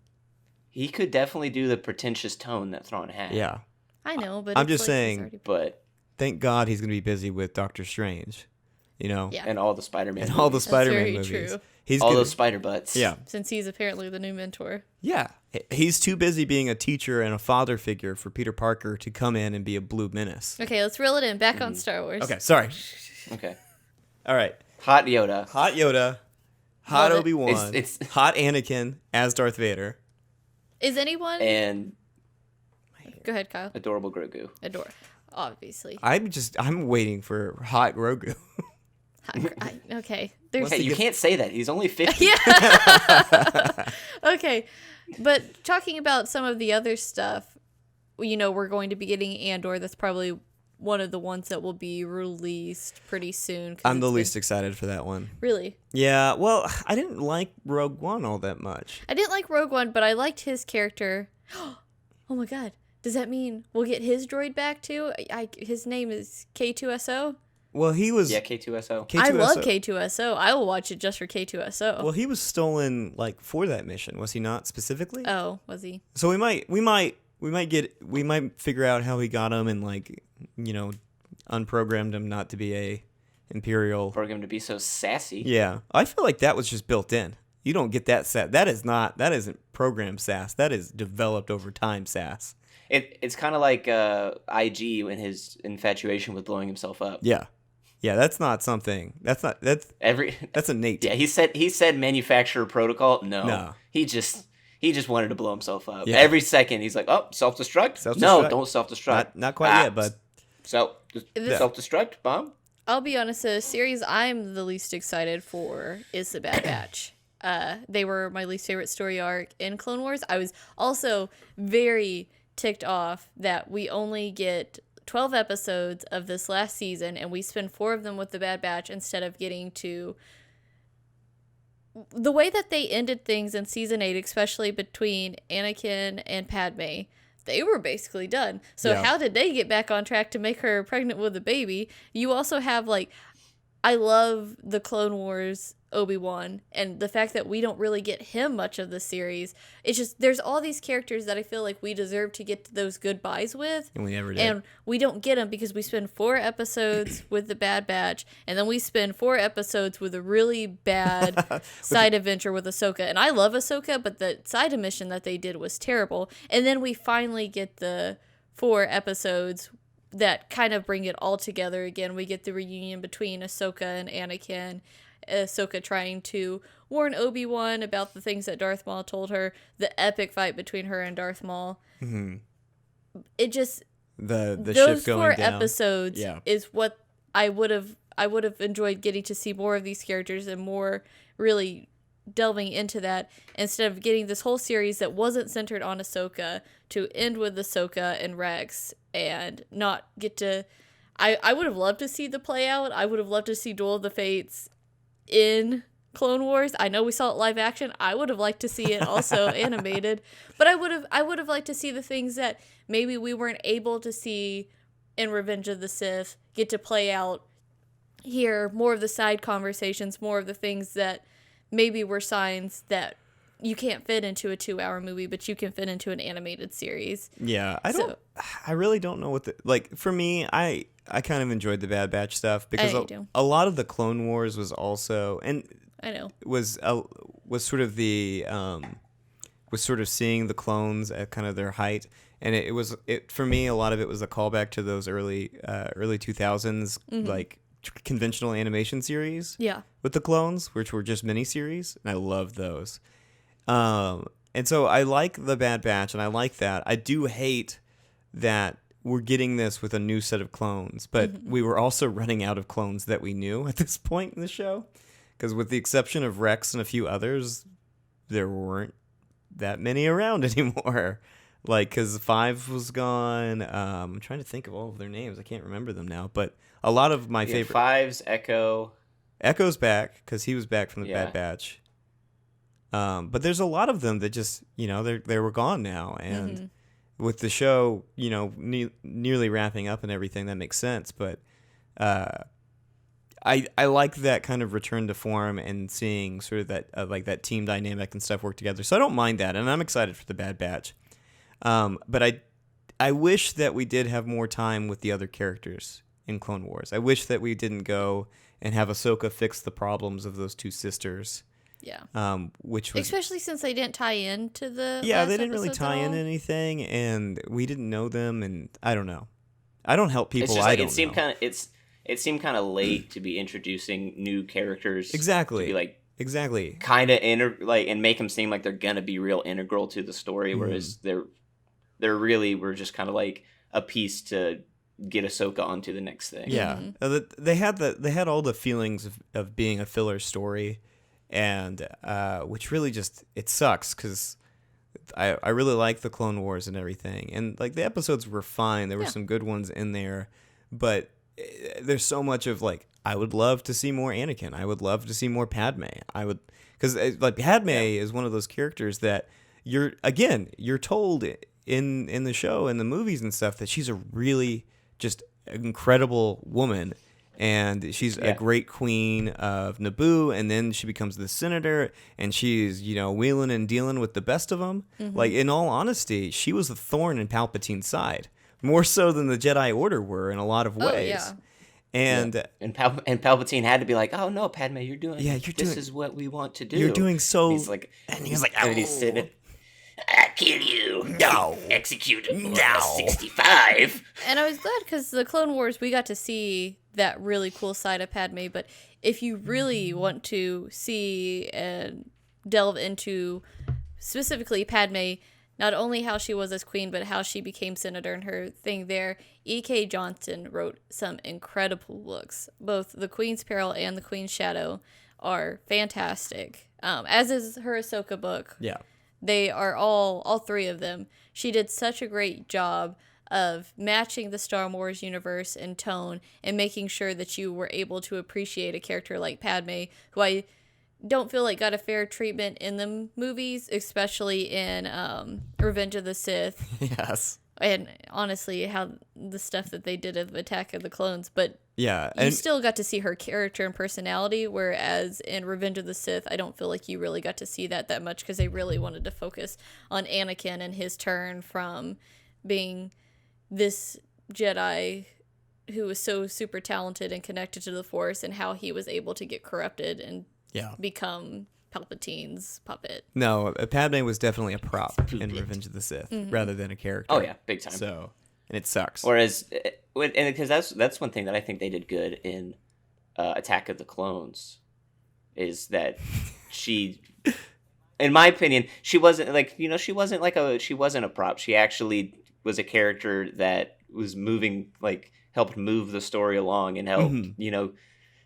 Speaker 3: He could definitely do the pretentious tone that Thrawn had.
Speaker 2: Yeah.
Speaker 1: I know, but
Speaker 2: I'm
Speaker 1: it's
Speaker 2: just
Speaker 1: like
Speaker 2: saying-
Speaker 1: he's already-
Speaker 3: But
Speaker 2: Thank God he's going to be busy with Doctor Strange. You know?
Speaker 1: Yeah.
Speaker 3: and all the Spider-Man
Speaker 2: And all the
Speaker 3: movies.
Speaker 2: Spider-Man
Speaker 1: very
Speaker 2: movies.
Speaker 1: true.
Speaker 2: He's
Speaker 3: all
Speaker 2: gonna,
Speaker 3: those spider butts.
Speaker 2: Yeah.
Speaker 1: Since he's apparently the new mentor.
Speaker 2: Yeah. He's too busy being a teacher and a father figure for Peter Parker to come in and be a blue menace.
Speaker 1: Okay, let's reel it in. Back on Star Wars.
Speaker 2: Okay, sorry.
Speaker 3: Okay.
Speaker 2: All right.
Speaker 3: Hot Yoda.
Speaker 2: Hot Yoda. Hot
Speaker 1: Love it.
Speaker 2: Obi-Wan.
Speaker 3: It's-
Speaker 2: Hot Anakin as Darth Vader.
Speaker 1: Is anyone...
Speaker 3: And
Speaker 1: Go ahead, Kyle.
Speaker 3: adorable Grogu.
Speaker 1: Adore. Obviously.
Speaker 2: I'm waiting for hot Grogu.
Speaker 1: Okay. There's...
Speaker 3: Hey, you can't say that. He's only 50.
Speaker 1: Yeah. Okay. But talking about some of the other stuff, you know, we're going to be getting Andor. That's probably one of the ones that will be released pretty soon. 'Cause
Speaker 2: I'm the
Speaker 1: it's
Speaker 2: least excited for that one.
Speaker 1: Really?
Speaker 2: Yeah, well, I didn't like Rogue One all that much.
Speaker 1: I didn't like Rogue One, but I liked his character. Oh my god. Does that mean we'll get his droid back too? His name is K2SO?
Speaker 2: Well, he was
Speaker 3: Yeah, K2SO.
Speaker 1: I love K2SO. I will watch it just for K2SO.
Speaker 2: Well, he was stolen like for that mission, was he not specifically?
Speaker 1: Oh, was he?
Speaker 2: So we might figure out how he got him and like, you know, unprogrammed him not to be a Imperial.
Speaker 3: For him to be so sassy.
Speaker 2: Yeah, I feel like that was just built in. You don't get that sass. That isn't programmed sass. That is developed over time sass.
Speaker 3: It's kind of like IG in his infatuation with blowing himself up.
Speaker 2: Yeah, that's not something. That's innate.
Speaker 3: Yeah, he said manufacturer protocol.
Speaker 2: No.
Speaker 3: He just wanted to blow himself up.
Speaker 2: Yeah.
Speaker 3: Every second he's like, oh, self-destruct. No, don't self-destruct.
Speaker 2: Not quite yet, bud.
Speaker 3: Self-destruct, bomb.
Speaker 1: I'll be honest, the series I'm the least excited for is The Bad Batch. They were my least favorite story arc in Clone Wars. I was also very ticked off that we only get 12 episodes of this last season and we spend 4 of them with The Bad Batch instead of getting to the way that they ended things in season 8, especially between Anakin and Padme. They were basically done. So how did they get back on track to make her pregnant with a baby? You also have like, I love the Clone Wars Obi-Wan and the fact that we don't really get him much of the series. It's just there's all these characters that I feel like we deserve to get those goodbyes with.
Speaker 2: And we never did.
Speaker 1: And we don't get them because we spend 4 episodes with the Bad Batch and then we spend 4 episodes with a really bad side adventure with Ahsoka. And I love Ahsoka, but the side mission that they did was terrible. And then we finally get the 4 episodes that kind of bring it all together again. We get the reunion between Ahsoka and Anakin. Ahsoka trying to warn Obi-Wan about the things that Darth Maul told her. The epic fight between her and Darth Maul.
Speaker 2: Mm-hmm.
Speaker 1: It just
Speaker 2: the
Speaker 1: those
Speaker 2: ship going
Speaker 1: 4
Speaker 2: down.
Speaker 1: episodes is what I would have enjoyed getting to see more of these characters and more really delving into that instead of getting this whole series that wasn't centered on Ahsoka to end with Ahsoka and Rex and not get to. I would have loved to see the play out. I would have loved to see Duel of the Fates in Clone Wars. I know we saw it live action. I would have liked to see it also animated, but I would have liked to see the things that maybe we weren't able to see in Revenge of the Sith get to play out here. More of the side conversations, more of the things that maybe were signs that you can't fit into a 2-hour movie, but you can fit into an animated series.
Speaker 2: Yeah, I really don't know what for me, I kind of enjoyed the Bad Batch stuff because a lot of the Clone Wars was also, and
Speaker 1: I know
Speaker 2: was sort of the was sort of seeing the clones at kind of their height, and it was for me a lot of it was a callback to those early 2000s like conventional animation series with the clones, which were just miniseries, and I loved those. And so I like the Bad Batch, and I like that. I do hate that we're getting this with a new set of clones, but we were also running out of clones that we knew at this point in the show, because with the exception of Rex and a few others, there weren't that many around anymore. Like, because 5 was gone. I'm trying to think of all of their names. I can't remember them now, but a lot of my favorite...
Speaker 3: 5's Echo.
Speaker 2: Echo's back, because he was back from the Bad Batch. But there's a lot of them that just, they were gone now, and with the show, nearly wrapping up and everything, that makes sense. But I like that kind of return to form and seeing sort of that like that team dynamic and stuff work together. So I don't mind that, and I'm excited for the Bad Batch. But I wish that we did have more time with the other characters in Clone Wars. I wish that we didn't go and have Ahsoka fix the problems of those 2 sisters.
Speaker 1: Yeah.
Speaker 2: Which was,
Speaker 1: especially since they didn't tie into the
Speaker 2: they
Speaker 1: last
Speaker 2: didn't really
Speaker 1: episodes
Speaker 2: tie
Speaker 1: at
Speaker 2: in
Speaker 1: all.
Speaker 2: anything, and we didn't know them, and I don't know. I don't help people.
Speaker 3: It's just
Speaker 2: I
Speaker 3: like
Speaker 2: don't know.
Speaker 3: it seemed kind of late to be introducing new characters.
Speaker 2: Exactly.
Speaker 3: To be like
Speaker 2: exactly
Speaker 3: kind of and make them seem like they're gonna be real integral to the story, whereas they're really were just kind of like a piece to get Ahsoka onto the next thing.
Speaker 2: Yeah, they had all the feelings of being a filler story, and which really just it sucks because I really like the Clone Wars and everything, and like the episodes were fine. There were some good ones in there, but there's so much of like I would love to see more Anakin. I would love to see more Padme. Because like Padme is one of those characters that you're told in the show and the movies and stuff that she's a really just incredible woman, and she's a great queen of Naboo, and then she becomes the senator, and she's, wheeling and dealing with the best of them. Like, in all honesty, she was a thorn in Palpatine's side, more so than the Jedi Order were in a lot of ways.
Speaker 1: Oh, yeah.
Speaker 2: And
Speaker 3: Palpatine had to be like, "Oh no, Padme, you're doing. This is what we want to do.
Speaker 2: You're doing so."
Speaker 3: And he's like,
Speaker 2: "Oh."
Speaker 3: And he's sitting. I kill you. No. Execute 65.
Speaker 1: And I was glad because the Clone Wars, we got to see that really cool side of Padme. But if you really want to see and delve into specifically Padme, not only how she was as queen, but how she became senator and her thing there, E.K. Johnston wrote some incredible books. Both The Queen's Peril and The Queen's Shadow are fantastic, as is her Ahsoka book.
Speaker 2: Yeah.
Speaker 1: They are all three of them. She did such a great job of matching the Star Wars universe and tone and making sure that you were able to appreciate a character like Padme, who I don't feel like got a fair treatment in the movies, especially in Revenge of the Sith.
Speaker 2: Yes.
Speaker 1: And honestly, how the stuff that they did of Attack of the Clones, but
Speaker 2: yeah,
Speaker 1: you still got to see her character and personality, whereas in Revenge of the Sith, I don't feel like you really got to see that much because they really wanted to focus on Anakin and his turn from being this Jedi who was so super talented and connected to the Force and how he was able to get corrupted and become Palpatine's puppet.
Speaker 2: No, Padme was definitely a prop in Revenge of the Sith rather than a character.
Speaker 3: Oh yeah, big time.
Speaker 2: So, and it sucks.
Speaker 3: Whereas, and because that's one thing that I think they did good in Attack of the Clones, is that she, in my opinion, she wasn't like she wasn't a prop. She actually was a character that was moving, like helped move the story along and helped.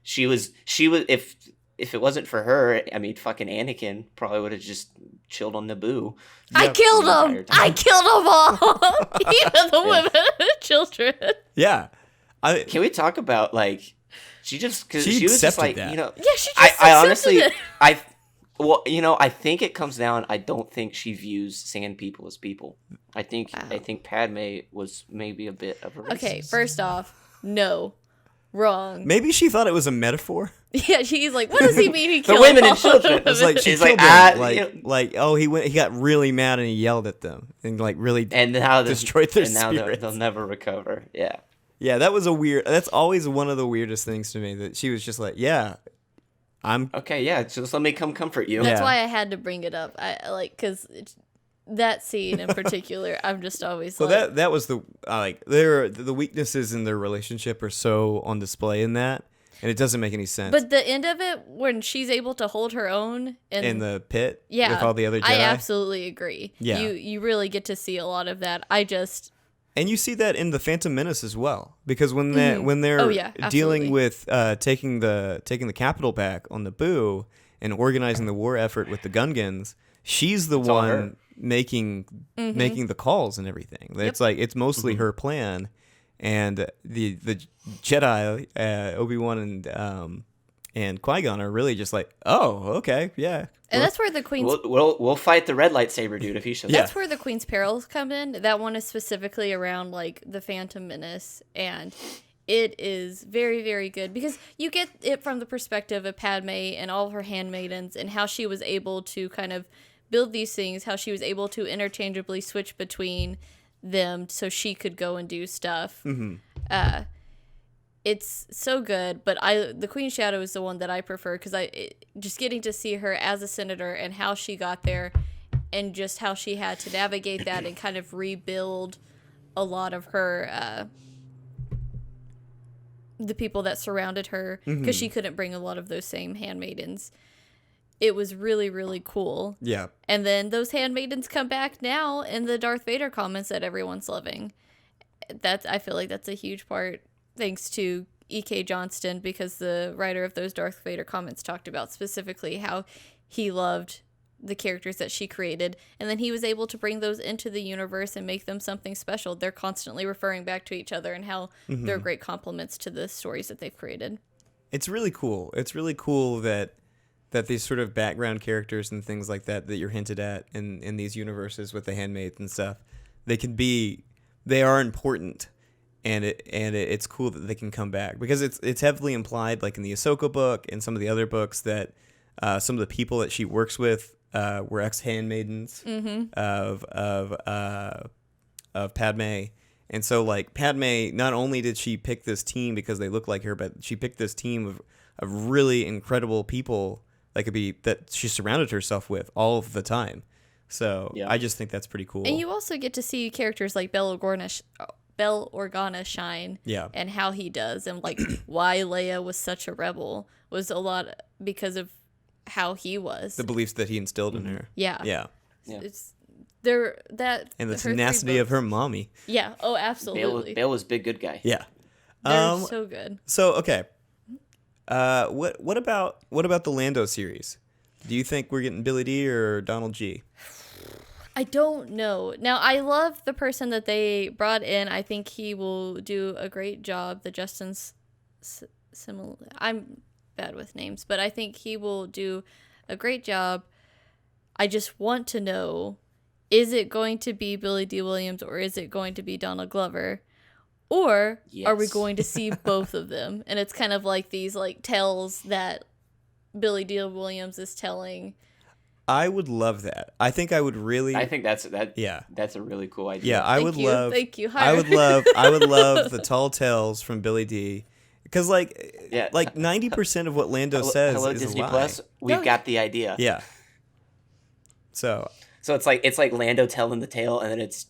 Speaker 3: She was if it wasn't for her, I mean, fucking Anakin probably would have just chilled on Naboo.
Speaker 1: I killed them. I killed them all. Even the women and the children.
Speaker 2: Yeah.
Speaker 3: Can we talk about, like, she was just like,
Speaker 2: that.
Speaker 1: Yeah, she just
Speaker 3: I honestly,
Speaker 1: it.
Speaker 3: I think it comes down, I don't think she views sand people as people. I think Padme was maybe a bit of a racist.
Speaker 1: Okay, first off, no. Wrong.
Speaker 2: Maybe she thought it was a metaphor.
Speaker 1: Yeah, she's like, what does he mean he killed
Speaker 3: the women and
Speaker 1: all
Speaker 3: children?
Speaker 1: of
Speaker 2: It's like
Speaker 1: them?
Speaker 2: she
Speaker 3: She's
Speaker 2: killed
Speaker 3: like,
Speaker 2: them. He got really mad and he yelled at them and like really destroyed their spirits.
Speaker 3: They'll never recover. Yeah.
Speaker 2: Yeah, that was a weird. That's always one of the weirdest things to me, that she was just like, yeah, I'm
Speaker 3: okay. Yeah, just let me come comfort you.
Speaker 1: That's why I had to bring it up. I like, because that scene in particular, I'm just always
Speaker 2: so
Speaker 1: like,
Speaker 2: that was the weaknesses in their relationship are so on display in that, and it doesn't make any sense.
Speaker 1: But the end of it, when she's able to hold her own
Speaker 2: in the pit,
Speaker 1: yeah,
Speaker 2: with all the other Jedi,
Speaker 1: I absolutely agree.
Speaker 2: Yeah,
Speaker 1: you really get to see a lot of that.
Speaker 2: And you see that in the Phantom Menace as well, because when they're dealing with taking the capital back on Naboo and organizing the war effort with the Gungans, she's the one making the calls and everything. Yep. It's like it's mostly her plan, and the Jedi Obi-Wan and Qui-Gon are really just like, oh, okay, yeah.
Speaker 1: And that's where the Queen's...
Speaker 3: We'll fight the red lightsaber dude if he shows up.
Speaker 1: That's where the Queen's Perils come in. That one is specifically around, like, the Phantom Menace. And it is very, very good. Because you get it from the perspective of Padme and all of her handmaidens and how she was able to kind of build these things. How she was able to interchangeably switch between them so she could go and do stuff. Mm-hmm. It's so good, but the Queen's Shadow is the one that I prefer because just getting to see her as a senator and how she got there and just how she had to navigate that and kind of rebuild a lot of her, the people that surrounded her, because she couldn't bring a lot of those same handmaidens. It was really, really cool.
Speaker 2: Yeah.
Speaker 1: And then those handmaidens come back now in the Darth Vader comments that everyone's loving. I feel like that's a huge part. Thanks to E.K. Johnston, because the writer of those Darth Vader comments talked about specifically how he loved the characters that she created, and then he was able to bring those into the universe and make them something special. They're constantly referring back to each other and how they're great compliments to the stories that they've created. It's
Speaker 2: really cool. It's really cool that these sort of background characters and things like that you're hinted at in these universes with the handmaids and stuff, they are important. it's cool that they can come back because it's heavily implied, like in the Ahsoka book and some of the other books, that some of the people that she works with were ex-handmaidens of Padme. And so, like, Padme, not only did she pick this team because they look like her, but she picked this team of really incredible people that she surrounded herself with all of the time. So I just think that's pretty cool.
Speaker 1: And you also get to see characters like Bell Organa shine, and how he does, and like why Leia was such a rebel was a lot because of how he was,
Speaker 2: the beliefs that he instilled in her.
Speaker 1: Yeah. It's and
Speaker 2: the tenacity of her mommy.
Speaker 1: Yeah. Oh, absolutely.
Speaker 3: Bale was big good guy.
Speaker 2: Yeah.
Speaker 1: They're so good.
Speaker 2: So okay. What about the Lando series? Do you think we're getting Billy D or Donald G?
Speaker 1: I don't know. Now, I love the person that they brought in. I think he will do a great job. The Justin's similar. I'm bad with names, but I think he will do a great job. I just want to know, is it going to be Billy D. Williams or is it going to be Donald Glover? Or are we going to see both of them? And it's kind of like these like tales that Billy D. Williams is telling.
Speaker 2: I would love that. I think I would really.
Speaker 3: I think that's a really cool idea.
Speaker 2: Yeah, I would love.
Speaker 1: Thank you.
Speaker 2: I would love the tall tales from Billy D. Because like 90% of what Lando says
Speaker 3: hello,
Speaker 2: is
Speaker 3: Disney
Speaker 2: a lie.
Speaker 3: Plus. We've got the idea.
Speaker 2: Yeah. So
Speaker 3: it's like Lando telling the tale, and then it's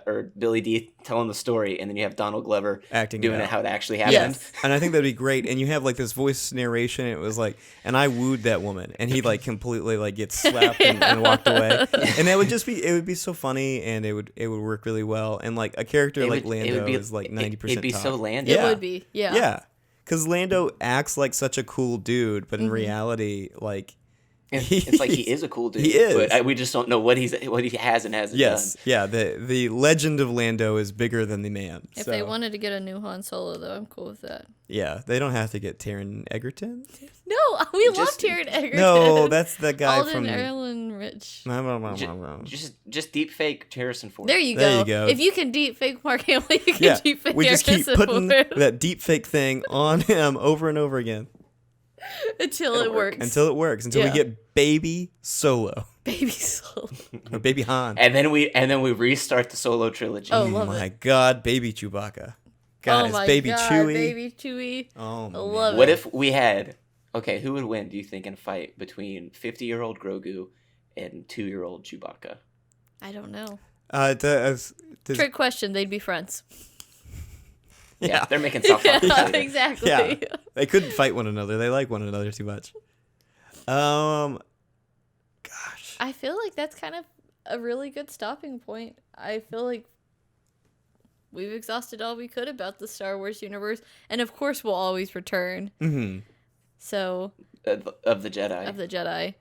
Speaker 3: or Billy D telling the story, and then you have Donald Glover
Speaker 2: acting
Speaker 3: doing it how it actually happened.
Speaker 1: Yes.
Speaker 2: And I think that'd be great. And you have like this voice narration. It was like, and I wooed that woman, and he like completely like gets slapped and walked away. And it would be so funny, and it would work really well. And like a character Lando is like 90%.
Speaker 3: It'd be so Lando.
Speaker 1: It would be, yeah.
Speaker 2: Yeah, because Lando acts like such a cool dude, but in reality, like.
Speaker 3: It's like he is a cool dude.
Speaker 2: He is.
Speaker 3: But we just don't know what he has and hasn't done.
Speaker 2: Yeah. The legend of Lando is bigger than the man.
Speaker 1: If they wanted to get a new Han Solo, though, I'm cool with that.
Speaker 2: Yeah, they don't have to get Taron Egerton.
Speaker 1: No, we love Taron Egerton.
Speaker 2: No, that's the guy
Speaker 1: Alden
Speaker 2: from
Speaker 1: Ehrenreich.
Speaker 3: Just deep fake Harrison Ford.
Speaker 1: There you go. If you can deep fake Mark Hamill, you can deep fake
Speaker 2: we just
Speaker 1: Harrison
Speaker 2: keep putting
Speaker 1: Ford.
Speaker 2: that deep fake thing on him over and over again.
Speaker 1: Until it works.
Speaker 2: Until we get Baby Solo.
Speaker 1: Baby Solo.
Speaker 2: Or Baby Han.
Speaker 3: And then we restart the Solo trilogy.
Speaker 1: Oh,
Speaker 2: Oh my God, Baby Chewbacca. Guys, Baby Chewie.
Speaker 1: Baby Chewie.
Speaker 2: Oh my
Speaker 1: love
Speaker 3: What
Speaker 1: it.
Speaker 3: if we had who would win, do you think, in a fight between 50-year-old Grogu and 2-year-old Chewbacca?
Speaker 1: I don't know.
Speaker 2: Trick
Speaker 1: question. They'd be friends.
Speaker 3: Yeah, they're making soft
Speaker 1: Exactly.
Speaker 2: Yeah. They couldn't fight one another. They like one another too much. Gosh.
Speaker 1: I feel like that's kind of a really good stopping point. I feel like we've exhausted all we could about the Star Wars universe, and of course we'll always return.
Speaker 2: Mm-hmm.
Speaker 1: So
Speaker 3: of the
Speaker 1: Jedi.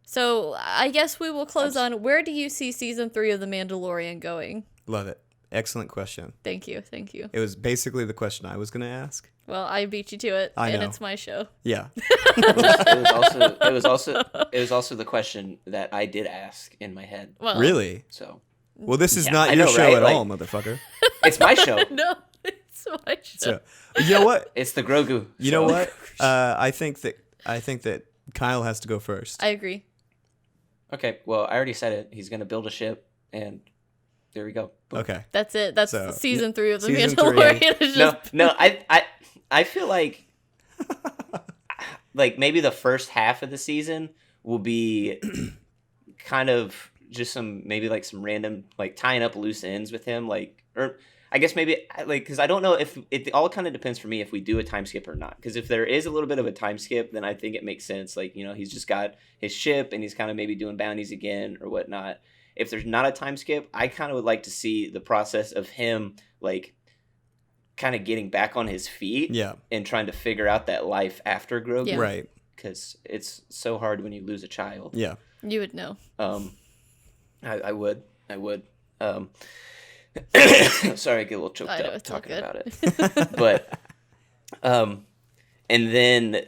Speaker 1: So I guess we will close on, where do you see season 3 of The Mandalorian going?
Speaker 2: Love it. Excellent question.
Speaker 1: Thank you.
Speaker 2: It was basically the question I was going to ask.
Speaker 1: Well, I beat you to it, and it's my show.
Speaker 2: Yeah.
Speaker 3: It was also the question that I did ask in my head.
Speaker 1: Well,
Speaker 2: really?
Speaker 3: So.
Speaker 2: Well, this is not your show at all, motherfucker.
Speaker 3: It's my show.
Speaker 1: No, it's my show.
Speaker 2: So, you know what?
Speaker 3: It's the Grogu.
Speaker 2: You know what? I think that Kyle has to go first.
Speaker 1: I agree.
Speaker 3: Okay, well, I already said it. He's going to build a ship, and there we go. Boom.
Speaker 2: Okay.
Speaker 1: That's it. That's season 3 of The
Speaker 2: season
Speaker 1: Mandalorian.
Speaker 3: No, I feel like maybe the first half of the season will be kind of just some random tying up loose ends with him, or I guess maybe because I don't know if it all kind of depends for me if we do a time skip or not. Because if there is a little bit of a time skip, then I think it makes sense. He's just got his ship and he's kind of maybe doing bounties again or whatnot. If there's not a time skip, I kind of would like to see the process of him kind of getting back on his feet, and trying to figure out that life after Grogu,
Speaker 2: right?
Speaker 3: Because it's so hard when you lose a child.
Speaker 2: Yeah,
Speaker 1: you would know.
Speaker 3: I would. Sorry, I get a little choked up talking about it. But, and then,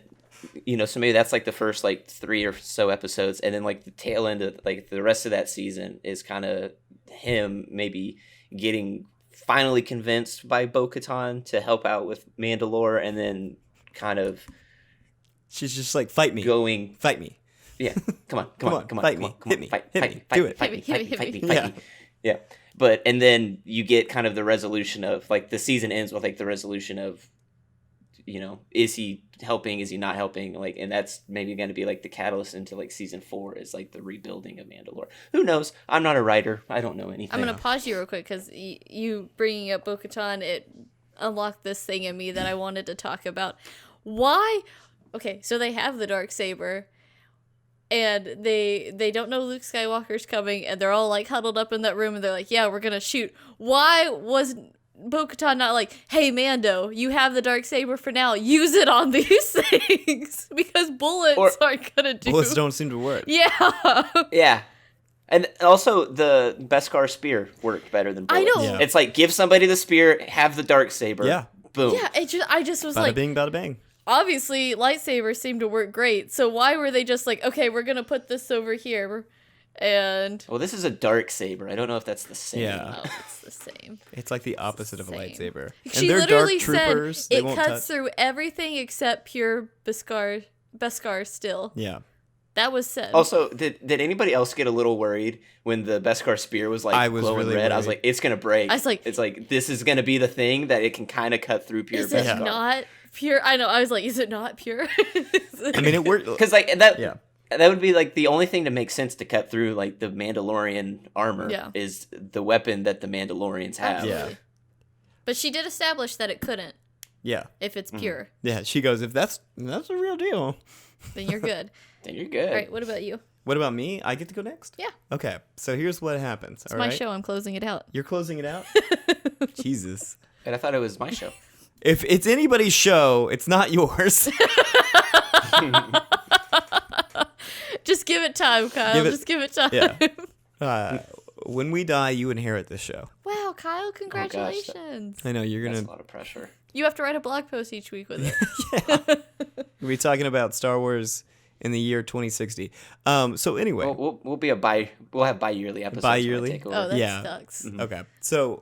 Speaker 3: so maybe that's the first 3 or so episodes, and then the tail end of the rest of that season is kind of him maybe getting finally convinced by Bo-Katan to help out with Mandalore, and then kind of
Speaker 2: She's just like, fight me. Fight me.
Speaker 3: Yeah, come on,
Speaker 2: fight me. Hit me. Do it.
Speaker 3: Fight me. Yeah, but and then you get kind of the resolution of like the season ends with like the resolution of, is he helping? Is he not helping? Like, and that's maybe going to be like the catalyst into like season 4 is like the rebuilding of Mandalore. Who knows? I'm not a writer. I don't know anything.
Speaker 1: I'm gonna pause you real quick because you bringing up Bo-Katan, it unlocked this thing in me that I wanted to talk about. Why? Okay, so they have the Darksaber. And they don't know Luke Skywalker's coming, and they're all like huddled up in that room, and they're like, yeah, we're gonna shoot. Why was Bo-Katan not like, hey, Mando, you have the Darksaber for now, use it on these things? Because bullets aren't gonna do.
Speaker 2: Bullets don't seem to work.
Speaker 1: Yeah.
Speaker 3: Yeah. And also, the Beskar spear worked better than bullets.
Speaker 1: I know.
Speaker 2: Yeah.
Speaker 3: It's like, give somebody the spear, have the Darksaber.
Speaker 2: Yeah.
Speaker 3: Boom.
Speaker 1: Yeah, I just was
Speaker 2: Bada
Speaker 1: like,
Speaker 2: bing, bada bang.
Speaker 1: obviously lightsabers seem to work great, so why were they just like, okay, we're gonna put this over here, and
Speaker 3: Well, this is a Darksaber. I don't know if that's the same.
Speaker 2: Yeah.
Speaker 1: oh, it's the same.
Speaker 2: It's like the opposite of a
Speaker 1: Same.
Speaker 2: lightsaber.
Speaker 1: She
Speaker 2: and they're
Speaker 1: literally
Speaker 2: dark troopers.
Speaker 1: said
Speaker 2: They
Speaker 1: it
Speaker 2: won't
Speaker 1: cuts
Speaker 2: touch.
Speaker 1: through everything except pure Beskar still.
Speaker 2: Yeah.
Speaker 1: That was said.
Speaker 3: Also, did anybody else get a little worried when the Beskar spear was like
Speaker 2: I was
Speaker 3: glowing
Speaker 2: really
Speaker 3: red? I was
Speaker 2: worried.
Speaker 3: like, it's gonna break.
Speaker 1: I was like,
Speaker 3: it's like this is gonna be the thing that it can kind of cut through pure
Speaker 1: is it
Speaker 3: Beskar.
Speaker 1: not pure? I know. I was like, is it not pure?
Speaker 2: I mean, it worked.
Speaker 3: Because like that,
Speaker 2: Yeah.
Speaker 3: that would be like the only thing to make sense to cut through like the Mandalorian armor
Speaker 1: Yeah.
Speaker 3: is the weapon that the Mandalorians have.
Speaker 2: Yeah.
Speaker 1: Absolutely. But she did establish that it couldn't
Speaker 2: Yeah.
Speaker 1: if it's pure.
Speaker 2: Yeah. She goes, if that's a real deal.
Speaker 1: Then you're good.
Speaker 3: Then you're good.
Speaker 1: All right. What about you?
Speaker 2: What about me? I get to go next?
Speaker 1: Yeah.
Speaker 2: Okay. So here's what happens.
Speaker 1: It's
Speaker 2: all
Speaker 1: my
Speaker 2: right?
Speaker 1: show. I'm closing it out.
Speaker 2: You're closing it out? Jesus.
Speaker 3: And I thought it was my show.
Speaker 2: If it's anybody's show, it's not yours.
Speaker 1: Just give it time, Kyle. Just give it time.
Speaker 2: Yeah. When we die, you inherit this show.
Speaker 1: Wow, Kyle, congratulations.
Speaker 2: I know you're
Speaker 3: That's
Speaker 2: gonna
Speaker 3: a lot of pressure.
Speaker 1: You have to write a blog post each week with it.
Speaker 2: we'll be talking about Star Wars in the year 2060. So anyway,
Speaker 3: We'll be we'll have bi-yearly episodes. when I
Speaker 2: Bi-yearly?
Speaker 3: take over.
Speaker 1: Oh, that
Speaker 2: Yeah.
Speaker 1: sucks.
Speaker 2: okay. So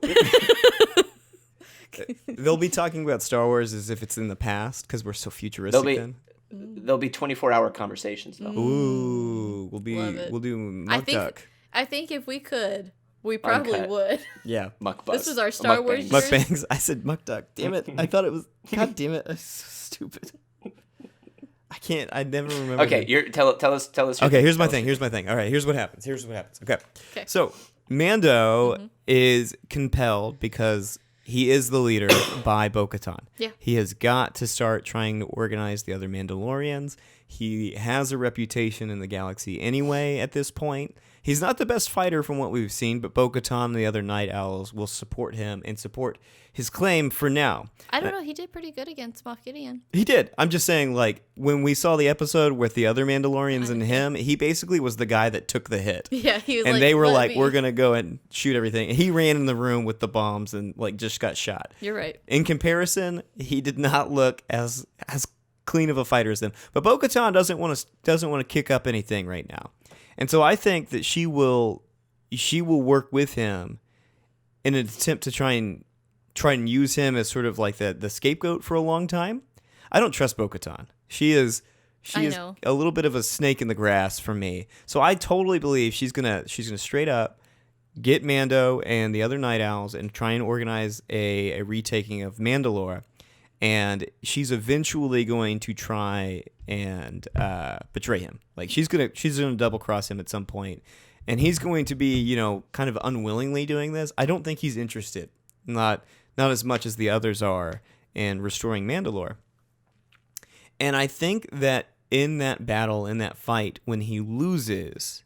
Speaker 2: they'll be talking about Star Wars as if it's in the past because we're so futuristic.
Speaker 3: There'll be 24-hour conversations though.
Speaker 2: Ooh,
Speaker 1: Love it.
Speaker 2: we'll do Muck Duck.
Speaker 1: I think if we could, we probably
Speaker 3: Uncut.
Speaker 1: would.
Speaker 2: Yeah.
Speaker 3: Mukbuzz.
Speaker 1: This was our Star Wars
Speaker 3: Mukbang.
Speaker 1: year.
Speaker 2: Mukbangs. I said Muck Duck. Damn it. I thought it was. God damn it. That's so stupid. I can't. I never remember.
Speaker 3: Okay, tell us.
Speaker 2: Okay, here's my thing. All right, here's what happens. Okay.
Speaker 1: Okay.
Speaker 2: So Mando is compelled because he is the leader by Bo-Katan.
Speaker 1: Yeah.
Speaker 2: He has got to start trying to organize the other Mandalorians. He has a reputation in the galaxy anyway at this point. He's not the best fighter from what we've seen, but Bo-Katan and the other Night Owls will support him and support his claim for now.
Speaker 1: I don't know. He did pretty good against Moff Gideon.
Speaker 2: He did. I'm just saying, like, when we saw the episode with the other Mandalorians and him, he basically was the guy that took the hit.
Speaker 1: Yeah, he was
Speaker 2: And
Speaker 1: like,
Speaker 2: they were
Speaker 1: "Let
Speaker 2: like,
Speaker 1: me."
Speaker 2: we're going to go and shoot everything. And he ran in the room with the bombs and, like, just got shot.
Speaker 1: You're right.
Speaker 2: In comparison, he did not look as clean of a fighter as them. But Bo-Katan doesn't want to kick up anything right now. And so I think that she will work with him in an attempt to try and use him as sort of like the scapegoat for a long time. I don't trust Bo-Katan. She is
Speaker 1: know.
Speaker 2: a little bit of a snake in the grass for me. So I totally believe she's gonna straight up get Mando and the other Night Owls and try and organize a retaking of Mandalore. And she's eventually going to try and betray him. Like she's gonna double cross him at some point, and he's going to be kind of unwillingly doing this. I don't think he's interested, not as much as the others are, in restoring Mandalore. And I think that in that battle, in that fight, when he loses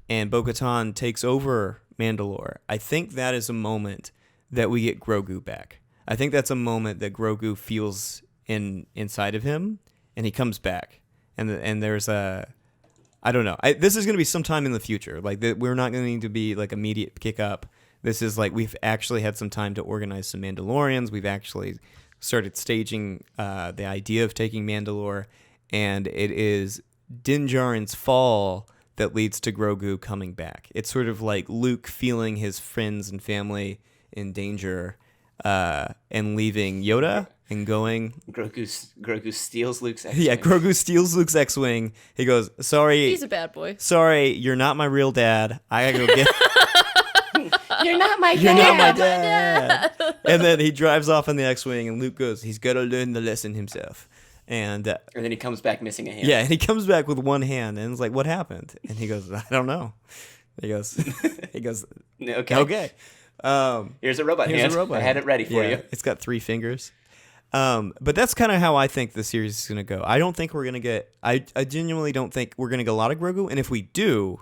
Speaker 2: and Bo-Katan takes over Mandalore, I think that is a moment that we get Grogu back. I think that's a moment that Grogu feels inside of him, and he comes back. And there's I don't know. This is going to be sometime in the future. Like we're not going to be like immediate kick up. This is like we've actually had some time to organize some Mandalorians. We've actually started staging the idea of taking Mandalore, and it is Din Djarin's fall that leads to Grogu coming back. It's sort of like Luke feeling his friends and family in danger, and leaving Yoda and going.
Speaker 3: Grogu steals Luke's X-wing.
Speaker 2: Yeah, Grogu steals Luke's X-wing. He goes, "Sorry,
Speaker 1: He's a bad boy.
Speaker 2: Sorry, you're not my real dad. I gotta go get."
Speaker 3: You're not my dad.
Speaker 2: You're not my dad. And then he drives off on the X-wing, and Luke goes, "He's gotta learn the lesson himself." And
Speaker 3: then he comes back missing a hand.
Speaker 2: yeah, and he comes back with one hand, and it's like, "What happened?" And he goes, "I don't know." He goes, "Okay."
Speaker 3: Here's a robot
Speaker 2: Here's
Speaker 3: hand.
Speaker 2: a robot
Speaker 3: I had it ready for
Speaker 2: yeah,
Speaker 3: you.
Speaker 2: It's got 3 fingers. But that's kind of how I think the series is going to go. I don't think we're going to get... I genuinely don't think we're going to get a lot of Grogu. And if we do,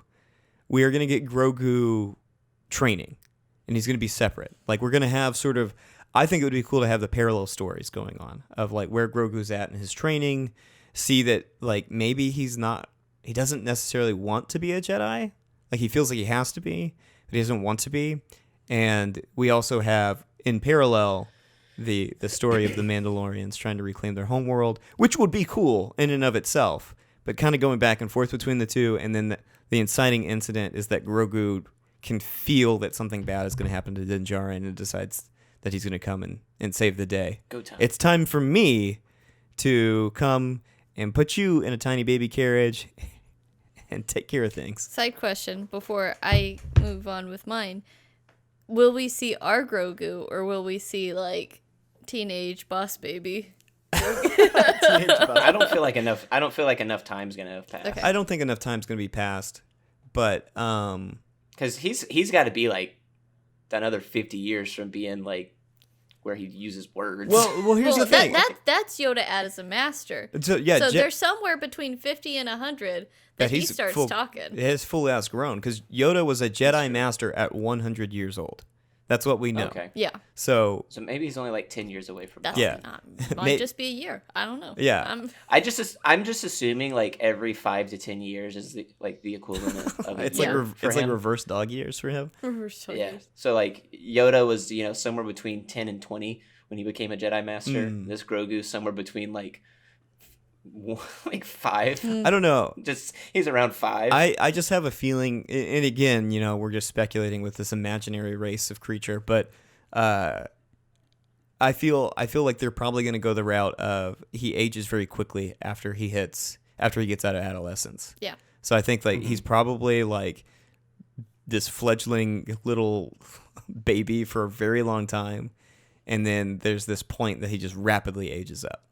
Speaker 2: we are going to get Grogu training. And he's going to be separate. Like, we're going to have sort of... I think it would be cool to have the parallel stories going on of, like, where Grogu's at in his training. See that, like, maybe he's not... He doesn't necessarily want to be a Jedi. Like, he feels like he has to be, but he doesn't want to be. And we also have, in parallel, the story of the Mandalorians trying to reclaim their homeworld, which would be cool in and of itself, but kind of going back and forth between the two. And then the inciting incident is that Grogu can feel that something bad is going to happen to Din Djarin and decides that he's going to come and save the day.
Speaker 3: Go time.
Speaker 2: It's time for me to come and put you in a tiny baby carriage and take care of things.
Speaker 1: Side question before I move on with mine. Will we see our Grogu, or will we see, like, teenage boss baby?
Speaker 3: I don't feel like enough time's gonna have passed.
Speaker 1: Okay.
Speaker 2: I don't think enough time's going to be passed, but
Speaker 3: Because he's got to be like another 50 years from being like where he uses words.
Speaker 2: well, here's the thing.
Speaker 1: That's Yoda as a master.
Speaker 2: So, yeah,
Speaker 1: So there's somewhere between 50 and 100 that he starts talking.
Speaker 2: His full ass grown, because Yoda was a Jedi master at 100 years old. That's what we know.
Speaker 3: Okay.
Speaker 1: Yeah.
Speaker 2: So
Speaker 3: maybe he's only like 10 years away from
Speaker 1: That's
Speaker 3: that.
Speaker 2: Yeah.
Speaker 1: might just be a year. I don't know.
Speaker 2: Yeah.
Speaker 3: I'm just assuming like every 5 to 10 years is the equivalent of
Speaker 2: it's
Speaker 3: a
Speaker 2: like
Speaker 3: year for
Speaker 2: like
Speaker 3: him.
Speaker 2: reverse dog years for him.
Speaker 3: Yeah. So like Yoda was, somewhere between 10 and 20 when he became a Jedi Master. This Grogu somewhere between like 5.
Speaker 2: I don't know.
Speaker 3: Just he's around 5.
Speaker 2: I just have a feeling, and again, we're just speculating with this imaginary race of creature, but I feel like they're probably going to go the route of he ages very quickly after he gets out of adolescence.
Speaker 1: Yeah.
Speaker 2: So I think like he's probably like this fledgling little baby for a very long time, and then there's this point that he just rapidly ages up,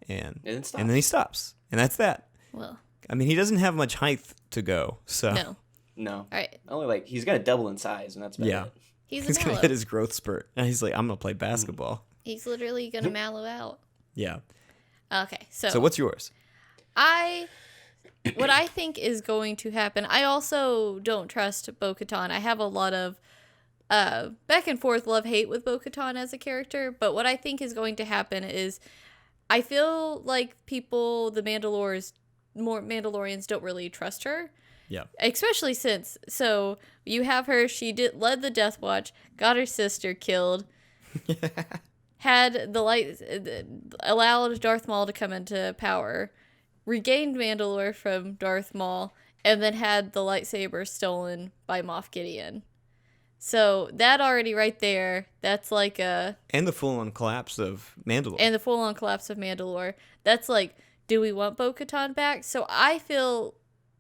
Speaker 2: and then he stops, and that's that.
Speaker 1: Well,
Speaker 2: I mean, he doesn't have much height to go, so
Speaker 3: No.
Speaker 1: All right.
Speaker 3: Only like he's gonna double in size, and that's about it.
Speaker 1: He's
Speaker 2: gonna hit his growth spurt, and he's like, I'm gonna play basketball.
Speaker 1: He's literally gonna mallow out.
Speaker 2: Yeah.
Speaker 1: Okay. So
Speaker 2: what's yours?
Speaker 1: What I think is going to happen, I also don't trust Bo-Katan. I have a lot of back and forth love-hate with Bo-Katan as a character, but what I think is going to happen is I feel like the Mandalorians don't really trust her.
Speaker 2: Yeah.
Speaker 1: Especially since, so you have her, she led the Death Watch, got her sister killed, had the light, allowed Darth Maul to come into power, regained Mandalore from Darth Maul, and then had the lightsaber stolen by Moff Gideon. So that already right there, that's like a...
Speaker 2: And the full-on collapse of Mandalore.
Speaker 1: That's like, do we want Bo-Katan back? So I feel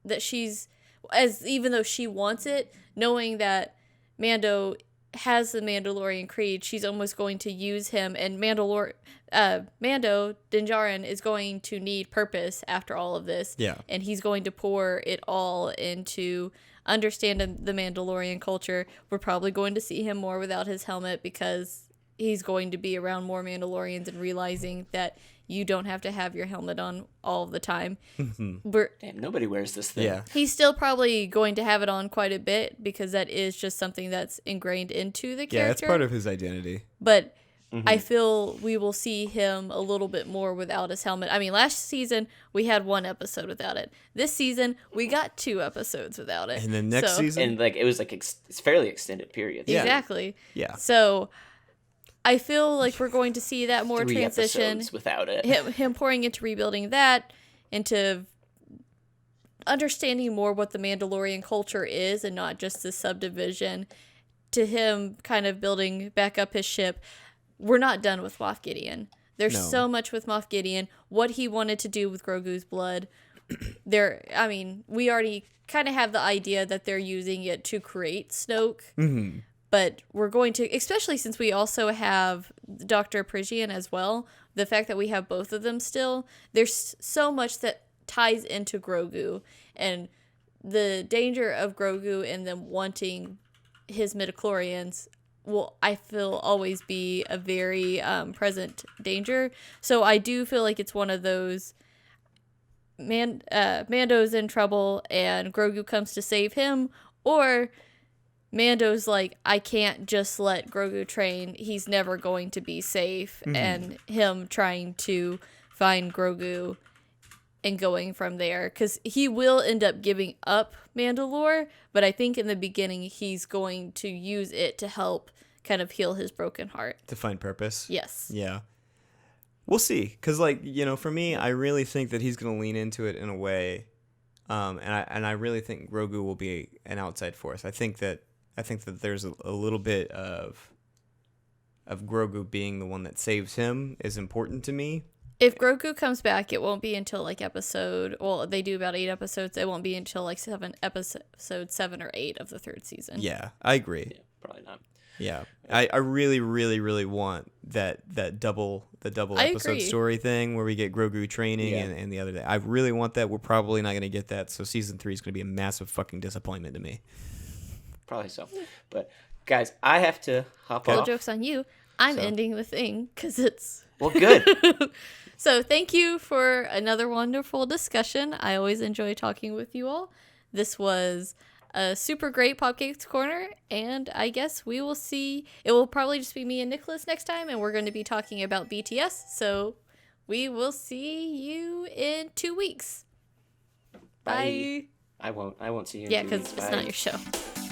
Speaker 1: that even though she wants it, knowing that Mando has the Mandalorian creed, she's almost going to use him, and Mando, Din Djarin, is going to need purpose after all of this.
Speaker 2: Yeah.
Speaker 1: And he's going to pour it all into understanding the Mandalorian culture. We're probably going to see him more without his helmet because he's going to be around more Mandalorians and realizing that you don't have to have your helmet on all the time.
Speaker 3: Damn, nobody wears this thing.
Speaker 2: Yeah.
Speaker 1: He's still probably going to have it on quite a bit because that is just something that's ingrained into the character.
Speaker 2: Yeah, it's part of his identity.
Speaker 1: But I feel we will see him a little bit more without his helmet. I mean, last season, we had 1 episode without it. This season, we got 2 episodes without it.
Speaker 2: And then next season?
Speaker 3: And like it was like it's fairly extended period.
Speaker 2: Yeah.
Speaker 1: Exactly.
Speaker 2: Yeah.
Speaker 1: So I feel like we're going to see that more
Speaker 3: 3
Speaker 1: transition.
Speaker 3: episodes without it.
Speaker 1: Him pouring into rebuilding that, into understanding more what the Mandalorian culture is and not just the subdivision, to him kind of building back up his ship, we're not done with Moff Gideon. There's
Speaker 2: No.
Speaker 1: so much with Moff Gideon, what he wanted to do with Grogu's blood. We already kind of have the idea that they're using it to create Snoke.
Speaker 2: Mm-hmm.
Speaker 1: But we're going to, especially since we also have Dr. Pridgeon as well, the fact that we have both of them still, there's so much that ties into Grogu. And the danger of Grogu and them wanting his midichlorians will, I feel, always be a very present danger. So I do feel like it's one of those, Mando's in trouble and Grogu comes to save him, or Mando's like, I can't just let Grogu train. He's never going to be safe.
Speaker 2: Mm-hmm.
Speaker 1: And him trying to find Grogu and going from there. Because he will end up giving up Mandalore. But I think in the beginning, he's going to use it to help kind of heal his broken heart.
Speaker 2: To find purpose.
Speaker 1: Yes.
Speaker 2: Yeah. We'll see. Because, like, for me, I really think that he's going to lean into it in a way. And I really think Grogu will be an outside force. I think that there's a little bit of Grogu being the one that saves him is important to me.
Speaker 1: If Grogu comes back, it won't be until like they do about 8 episodes. It won't be until like episode 7 or 8 of the 3rd season.
Speaker 2: Yeah, I agree.
Speaker 3: Yeah, probably not.
Speaker 2: Yeah, I really, really, really want that double episode
Speaker 1: agree.
Speaker 2: story thing where we get Grogu training and the other day. I really want that. We're probably not going to get that. So season 3 is going to be a massive fucking disappointment to me.
Speaker 3: Probably so. But guys, I have to hop
Speaker 1: Well,
Speaker 3: off.
Speaker 1: joke's on you. I'm ending the thing because it's...
Speaker 3: Well, good.
Speaker 1: So thank you for another wonderful discussion. I always enjoy talking with you all. This was a super great Popkait's Corner, and I guess we will see. It will probably just be me and Nicholas next time, and we're going to be talking about BTS. So we will see you in 2 weeks. Bye.
Speaker 3: I won't see you.
Speaker 1: Yeah,
Speaker 3: in 2
Speaker 1: because
Speaker 3: weeks.
Speaker 1: it's
Speaker 3: Bye.
Speaker 1: not your show.